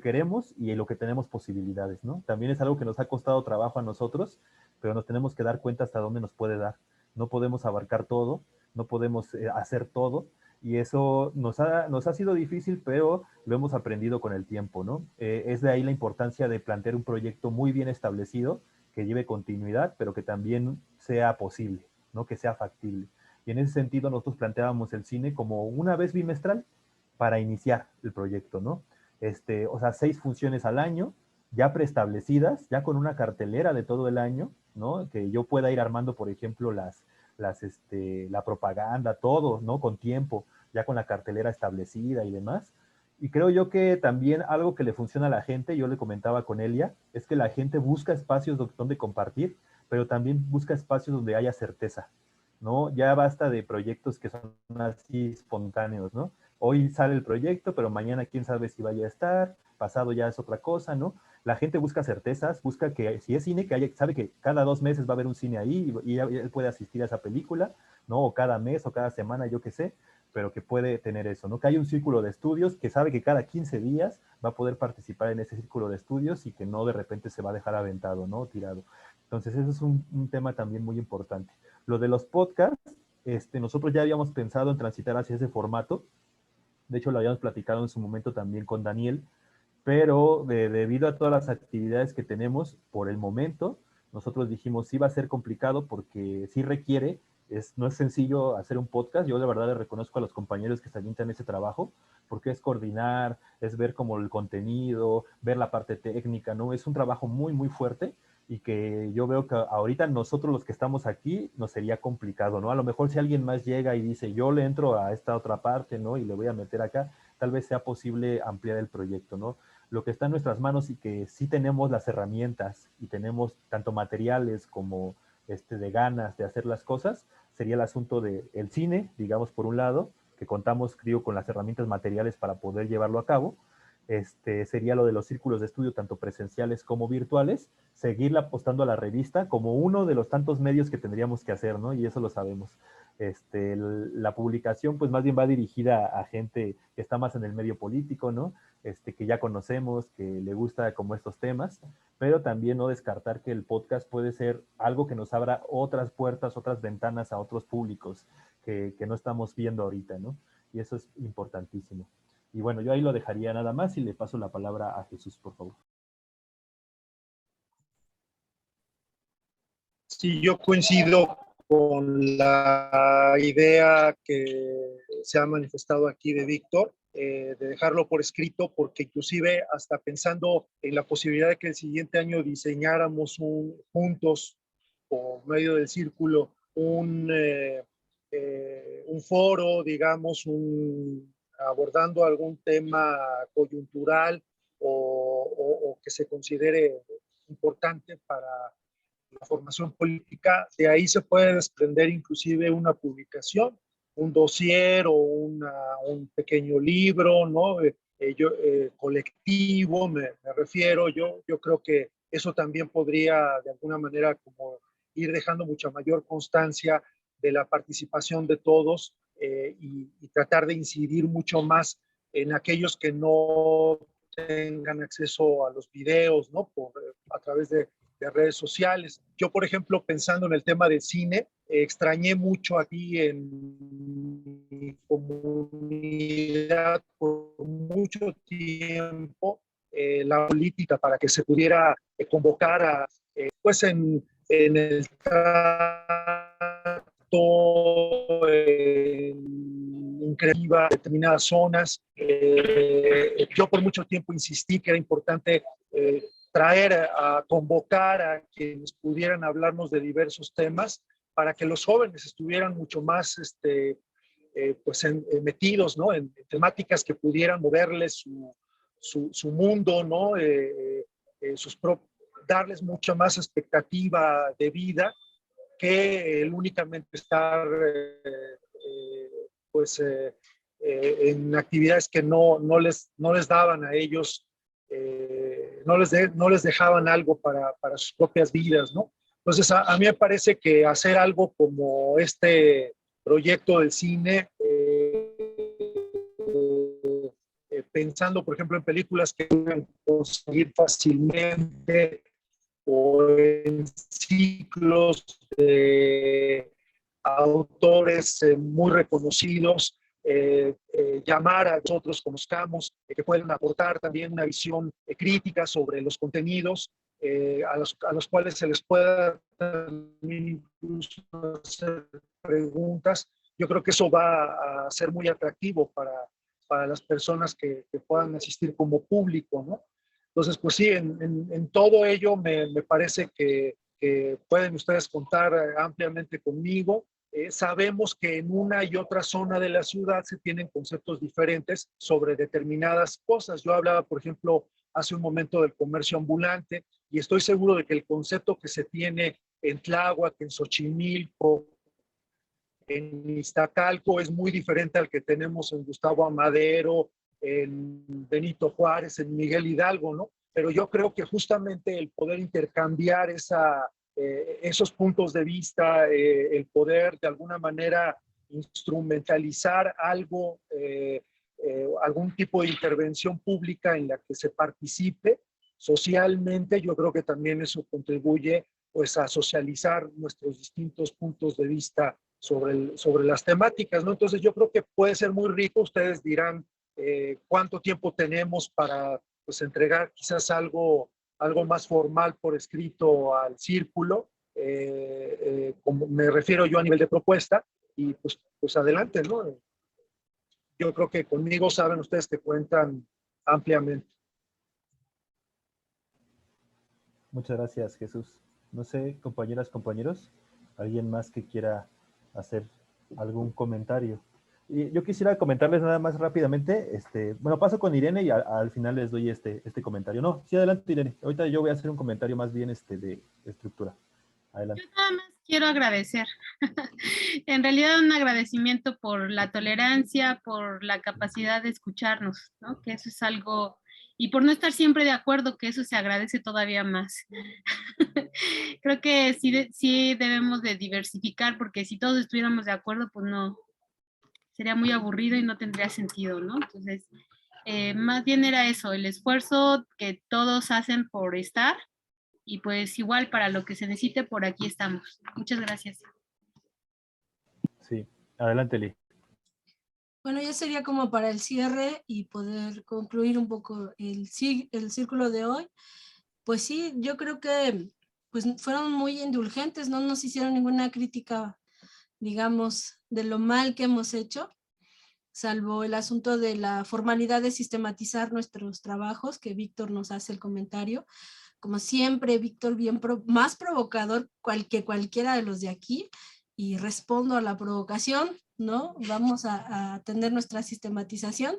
queremos y lo que tenemos posibilidades, ¿no? También es algo que nos ha costado trabajo a nosotros, pero nos tenemos que dar cuenta hasta dónde nos puede dar. No podemos abarcar todo, no podemos hacer todo, y eso nos ha sido difícil, pero lo hemos aprendido con el tiempo, ¿no? Es de ahí la importancia de plantear un proyecto muy bien establecido, que lleve continuidad, pero que también sea posible, ¿no? Que sea factible. Y en ese sentido nosotros planteábamos el cine como una vez bimestral para iniciar el proyecto, ¿no? O sea, 6 funciones al año, ya preestablecidas, ya con una cartelera de todo el año, ¿no? Que yo pueda ir armando, por ejemplo, la propaganda, todo, ¿no? Con tiempo, ya con la cartelera establecida y demás. Y creo yo que también algo que le funciona a la gente, yo le comentaba con Elia, es que la gente busca espacios donde compartir, pero también busca espacios donde haya certeza. ¿no? Ya basta de proyectos que son así espontáneos, ¿no? Hoy sale el proyecto, pero mañana quién sabe si vaya a estar, pasado ya es otra cosa, ¿no? La gente busca certezas, busca que si es cine, que haya, sabe que cada 2 meses va a haber un cine ahí y él puede asistir a esa película, ¿no? O cada mes o cada semana, yo qué sé, pero que puede tener eso, ¿no? Que hay un círculo de estudios, que sabe que cada 15 días va a poder participar en ese círculo de estudios y que no de repente se va a dejar aventado, ¿no? Tirado. Entonces, eso es un tema también muy importante. Lo de los podcasts, nosotros ya habíamos pensado en transitar hacia ese formato. De hecho, lo habíamos platicado en su momento también con Daniel, pero debido a todas las actividades que tenemos por el momento, nosotros dijimos sí va a ser complicado porque sí requiere, no es sencillo hacer un podcast. Yo de verdad le reconozco a los compañeros que se avientan ese trabajo, porque es coordinar, es ver como el contenido, ver la parte técnica, ¿no? Es un trabajo muy, muy fuerte y que yo veo que ahorita nosotros los que estamos aquí nos sería complicado, ¿no? A lo mejor si alguien más llega y dice, yo le entro a esta otra parte, ¿no? Y le voy a meter acá, tal vez sea posible ampliar el proyecto, ¿no? Lo que está en nuestras manos y que sí tenemos las herramientas y tenemos tanto materiales como de ganas de hacer las cosas, sería el asunto del cine, digamos, por un lado, que contamos, creo, con las herramientas materiales para poder llevarlo a cabo. Sería lo de los círculos de estudio, tanto presenciales como virtuales, seguirle apostando a la revista como uno de los tantos medios que tendríamos que hacer, ¿no? Y eso lo sabemos. La publicación, pues más bien va dirigida a gente que está más en el medio político, ¿no? Que ya conocemos, que le gusta como estos temas, pero también no descartar que el podcast puede ser algo que nos abra otras puertas, otras ventanas a otros públicos que no estamos viendo ahorita, ¿no? Y eso es importantísimo. Y bueno, yo ahí lo dejaría nada más y le paso la palabra a Jesús, por favor. Sí, yo coincido con la idea que se ha manifestado aquí de Víctor, de dejarlo por escrito, porque inclusive hasta pensando en la posibilidad de que el siguiente año diseñáramos juntos, por medio del círculo, un foro, digamos, abordando algún tema coyuntural o que se considere importante para la formación política. De ahí se puede desprender inclusive una publicación, un dossier o un pequeño libro, ¿no? Colectivo, me refiero. Yo creo que eso también podría de alguna manera como ir dejando mucha mayor constancia de la participación de todos, y tratar de incidir mucho más en aquellos que no tengan acceso a los videos, ¿no? A través de redes sociales. Yo, por ejemplo, pensando en el tema del cine, extrañé mucho aquí en mi comunidad por mucho tiempo la política para que se pudiera convocar a, pues en el trato, increíble determinadas zonas. Yo por mucho tiempo insistí que era importante convocar a quienes pudieran hablarnos de diversos temas para que los jóvenes estuvieran mucho más pues metidos, ¿no? en temáticas que pudieran moverles su mundo, ¿no? Darles mucha más expectativa de vida que el únicamente estar en actividades que no les daban a ellos, no les dejaban algo para sus propias vidas, ¿no? Entonces, a mí me parece que hacer algo como este proyecto del cine, pensando, por ejemplo, en películas que pueden conseguir fácilmente o en ciclos de autores muy reconocidos, llamar a nosotros conozcamos, que pueden aportar también una visión crítica sobre los contenidos, a los cuales se les pueda también incluso hacer preguntas. Yo creo que eso va a ser muy atractivo para las personas que puedan asistir como público, ¿no? Entonces, pues sí, en todo ello me parece que pueden ustedes contar ampliamente conmigo. Sabemos que en una y otra zona de la ciudad se tienen conceptos diferentes sobre determinadas cosas. Yo hablaba, por ejemplo, hace un momento del comercio ambulante, y estoy seguro de que el concepto que se tiene en Tláhuac, en Xochimilco, en Iztacalco es muy diferente al que tenemos en Gustavo Amadero, en Benito Juárez, en Miguel Hidalgo, ¿no? Pero yo creo que justamente el poder intercambiar esos puntos de vista, el poder de alguna manera instrumentalizar algo, algún tipo de intervención pública en la que se participe socialmente, yo creo que también eso contribuye pues a socializar nuestros distintos puntos de vista sobre las temáticas, ¿no? Entonces yo creo que puede ser muy rico, ustedes dirán cuánto tiempo tenemos para pues entregar quizás algo más formal por escrito al círculo, como me refiero yo a nivel de propuesta, y pues adelante, ¿no? Yo creo que conmigo saben ustedes que cuentan ampliamente. Muchas gracias, Jesús. No sé, compañeras, compañeros, ¿alguien más que quiera hacer algún comentario? Y yo quisiera comentarles nada más rápidamente, bueno, paso con Irene y al final les doy este comentario. No, sí, adelante, Irene. Ahorita yo voy a hacer un comentario más bien de estructura. Adelante. Yo nada más quiero agradecer. En realidad un agradecimiento por la tolerancia, por la capacidad de escucharnos, ¿no? Que eso es algo, y por no estar siempre de acuerdo, que eso se agradece todavía más. Creo que sí debemos de diversificar, porque si todos estuviéramos de acuerdo, pues no, sería muy aburrido y no tendría sentido, ¿no? Entonces, más bien era eso, el esfuerzo que todos hacen por estar, y pues igual para lo que se necesite, por aquí estamos. Muchas gracias. Sí, adelante, Lee. Bueno, ya sería como para el cierre y poder concluir un poco el círculo de hoy. Pues sí, yo creo que pues fueron muy indulgentes, no nos hicieron ninguna crítica, digamos, de lo mal que hemos hecho, salvo el asunto de la formalidad de sistematizar nuestros trabajos, que Víctor nos hace el comentario. Como siempre, Víctor, más provocador que cualquiera de los de aquí, y respondo a la provocación, ¿no? Vamos a tener nuestra sistematización.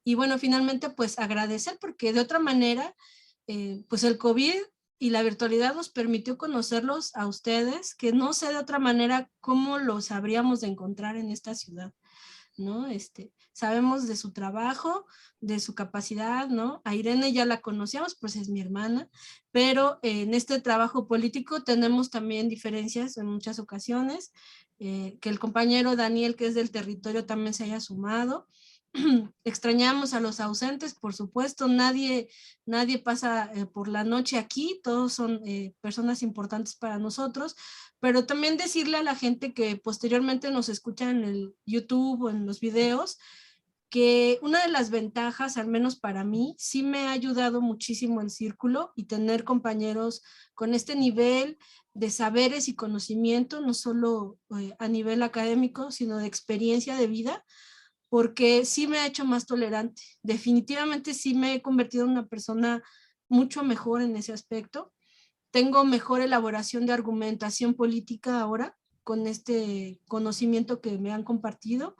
Y bueno, finalmente, pues agradecer, porque de otra manera, pues el COVID y la virtualidad nos permitió conocerlos a ustedes, que no sé de otra manera cómo los habríamos de encontrar en esta ciudad, ¿no? Sabemos de su trabajo, de su capacidad, ¿no? A Irene ya la conocíamos, pues es mi hermana, pero en este trabajo político tenemos también diferencias en muchas ocasiones, que el compañero Daniel, que es del territorio, también se haya sumado. Extrañamos a los ausentes, por supuesto, nadie pasa por la noche aquí, todos son personas importantes para nosotros, pero también decirle a la gente que posteriormente nos escucha en el YouTube o en los videos, que una de las ventajas, al menos para mí, sí me ha ayudado muchísimo el círculo y tener compañeros con este nivel de saberes y conocimiento, no solo a nivel académico, sino de experiencia de vida, porque sí me ha hecho más tolerante. Definitivamente sí me he convertido en una persona mucho mejor en ese aspecto. Tengo mejor elaboración de argumentación política ahora con este conocimiento que me han compartido.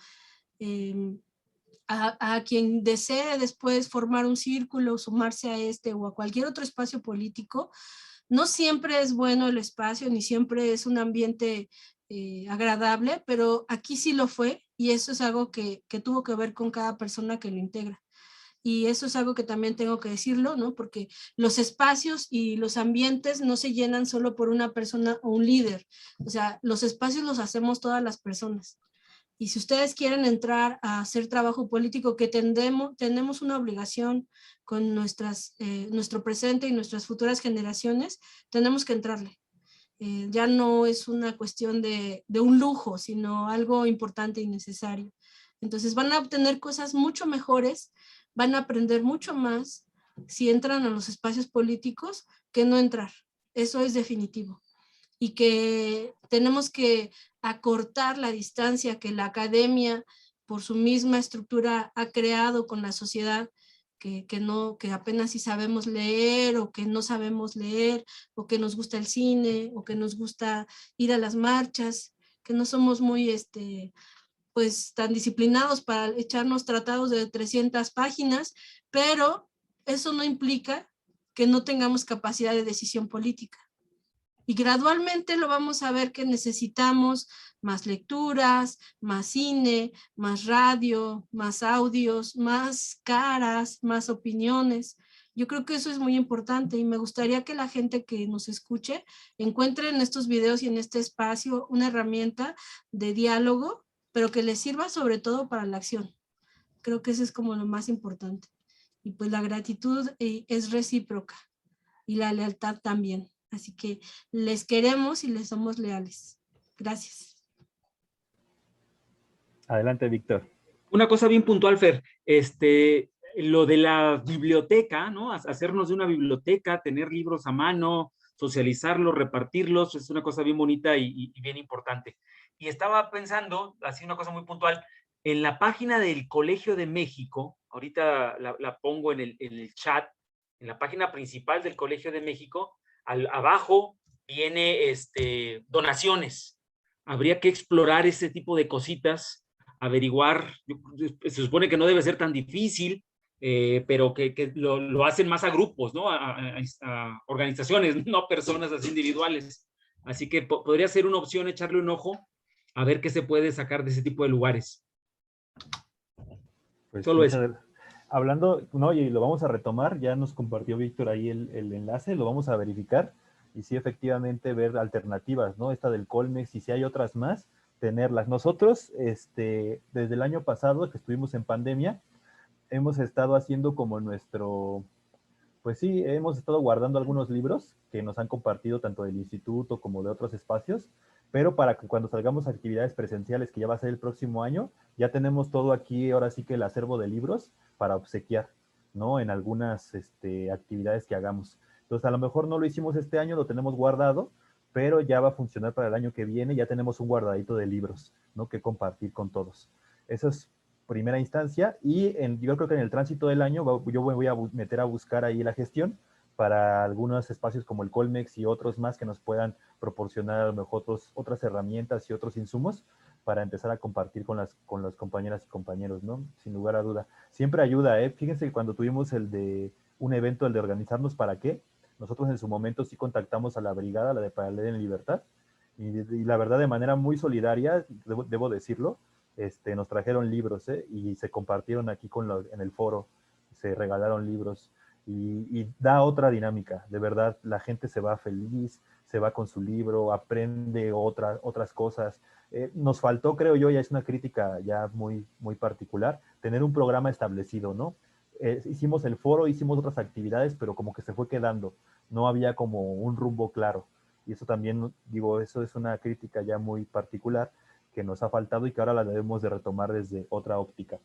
A quien desee después formar un círculo, sumarse a este o a cualquier otro espacio político, no siempre es bueno el espacio, ni siempre es un ambiente agradable, pero aquí sí lo fue, y eso es algo que tuvo que ver con cada persona que lo integra. Y eso es algo que también tengo que decirlo, ¿no? Porque los espacios y los ambientes no se llenan solo por una persona o un líder. O sea, los espacios los hacemos todas las personas. Y si ustedes quieren entrar a hacer trabajo político, que tenemos una obligación con nuestro presente y nuestras futuras generaciones, tenemos que entrarle. Ya no es una cuestión de un lujo, sino algo importante y necesario. Entonces van a obtener cosas mucho mejores, van a aprender mucho más si entran a los espacios políticos que no entrar. Eso es definitivo. Y que tenemos que acortar la distancia que la academia, por su misma estructura, ha creado con la sociedad, que apenas si sabemos leer o que no sabemos leer, o que nos gusta el cine, o que nos gusta ir a las marchas, que no somos muy pues tan disciplinados para echarnos tratados de 300 páginas, pero eso no implica que no tengamos capacidad de decisión política. Y gradualmente lo vamos a ver que necesitamos más lecturas, más cine, más radio, más audios, más caras, más opiniones. Yo creo que eso es muy importante y me gustaría que la gente que nos escuche encuentre en estos videos y en este espacio una herramienta de diálogo, pero que les sirva sobre todo para la acción. Creo que eso es como lo más importante. Y pues la gratitud es recíproca y la lealtad también. Así que les queremos y les somos leales. Gracias. Adelante, Víctor. Una cosa bien puntual, Fer, lo de la biblioteca, ¿no? Hacernos de una biblioteca, tener libros a mano, socializarlos, repartirlos, es una cosa bien bonita y bien importante. Y estaba pensando, así una cosa muy puntual, en la página del Colegio de México, ahorita la pongo en el chat, en la página principal del Colegio de México, abajo viene donaciones. Habría que explorar ese tipo de cositas, averiguar, se supone que no debe ser tan difícil, pero que lo hacen más a grupos, ¿no? A organizaciones, no a personas así individuales. Así que podría ser una opción echarle un ojo a ver qué se puede sacar de ese tipo de lugares. Pues solo eso. Hablando, no, y lo vamos a retomar, ya nos compartió Víctor ahí el enlace, lo vamos a verificar y sí, efectivamente, ver alternativas, ¿no? Esta del Colmex, y si hay otras más, tenerlas. Nosotros, desde el año pasado que estuvimos en pandemia, hemos estado haciendo como nuestro, pues sí, hemos estado guardando algunos libros que nos han compartido tanto del instituto como de otros espacios, pero para que cuando salgamos a actividades presenciales, que ya va a ser el próximo año, ya tenemos todo aquí, ahora sí que el acervo de libros para obsequiar, ¿no? En algunas actividades que hagamos. Entonces, a lo mejor no lo hicimos este año, lo tenemos guardado, pero ya va a funcionar para el año que viene, ya tenemos un guardadito de libros, ¿no? Que compartir con todos. Eso es primera instancia, y yo creo que en el tránsito del año yo me voy a meter a buscar ahí la gestión para algunos espacios como el Colmex y otros más que nos puedan proporcionar a lo mejor otras herramientas y otros insumos para empezar a compartir con las compañeras y compañeros, ¿no? Sin lugar a duda. Siempre ayuda, ¿eh? Fíjense que cuando tuvimos un evento, el de organizarnos para qué, nosotros en su momento sí contactamos a la brigada, la de Para Leer en Libertad, y la verdad de manera muy solidaria, debo decirlo, nos trajeron libros, y se compartieron aquí en el foro, se regalaron libros, y da otra dinámica, de verdad, la gente se va feliz, se va con su libro, aprende otras cosas. Nos faltó, creo yo, ya es una crítica ya muy, muy particular, tener un programa establecido, ¿no? Hicimos el foro, hicimos otras actividades, pero como que se fue quedando, no había como un rumbo claro, y eso también, digo, eso es una crítica ya muy particular, que nos ha faltado y que ahora la debemos de retomar desde otra óptica.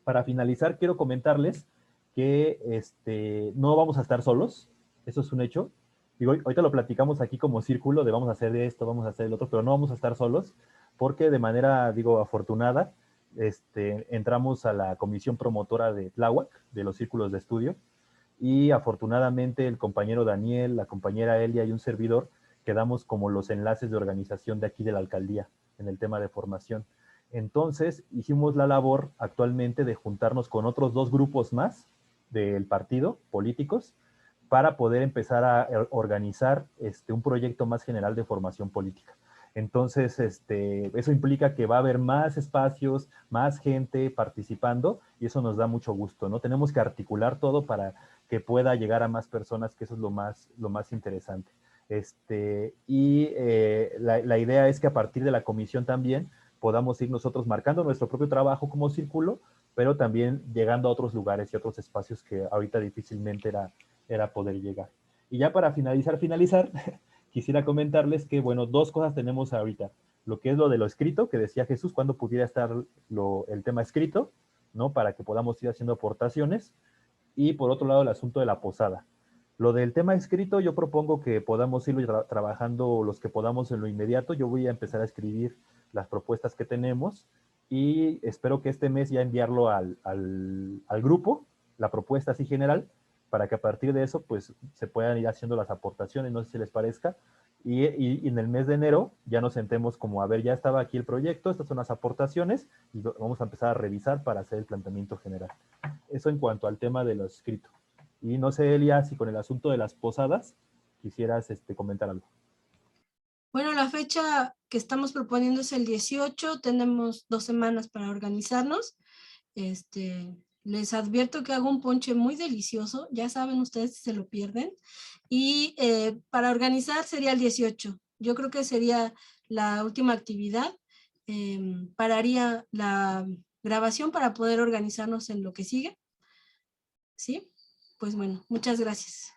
Para finalizar, quiero comentarles que no vamos a estar solos, eso es un hecho. Digo, ahorita lo platicamos aquí como círculo de vamos a hacer esto, vamos a hacer el otro, pero no vamos a estar solos, porque de manera, digo, afortunada, entramos a la comisión promotora de Tláhuac, de los círculos de estudio, y afortunadamente el compañero Daniel, la compañera Elia y un servidor quedamos como los enlaces de organización de aquí de la alcaldía en el tema de formación. Entonces, hicimos la labor actualmente de juntarnos con otros 2 grupos más del partido, políticos, para poder empezar a organizar un proyecto más general de formación política. Entonces, eso implica que va a haber más espacios, más gente participando, y eso nos da mucho gusto, ¿no? Tenemos que articular todo para que pueda llegar a más personas, que eso es lo más interesante. La idea es que a partir de la comisión también podamos ir nosotros marcando nuestro propio trabajo como círculo, pero también llegando a otros lugares y otros espacios que ahorita difícilmente era poder llegar. Y ya para finalizar, quisiera comentarles que, bueno, 2 cosas tenemos ahorita. Lo que es lo de lo escrito, que decía Jesús, cuando pudiera estar el tema escrito, ¿no? Para que podamos ir haciendo aportaciones. Y por otro lado, el asunto de la posada. Lo del tema escrito, yo propongo que podamos ir trabajando los que podamos en lo inmediato. Yo voy a empezar a escribir las propuestas que tenemos y espero que este mes ya enviarlo al grupo, la propuesta así general, para que a partir de eso pues se puedan ir haciendo las aportaciones, no sé si les parezca, y en el mes de enero ya nos sentemos como, a ver, ya estaba aquí el proyecto, estas son las aportaciones, y vamos a empezar a revisar para hacer el planteamiento general. Eso en cuanto al tema de lo escrito. Y no sé, Elia, si con el asunto de las posadas quisieras comentar algo. Bueno, la fecha que estamos proponiendo es el 18, tenemos 2 semanas para organizarnos. Les advierto que hago un ponche muy delicioso, ya saben ustedes si se lo pierden. Y para organizar sería el 18. Yo creo que sería la última actividad. Pararía la grabación para poder organizarnos en lo que sigue. ¿Sí? Pues bueno, muchas gracias.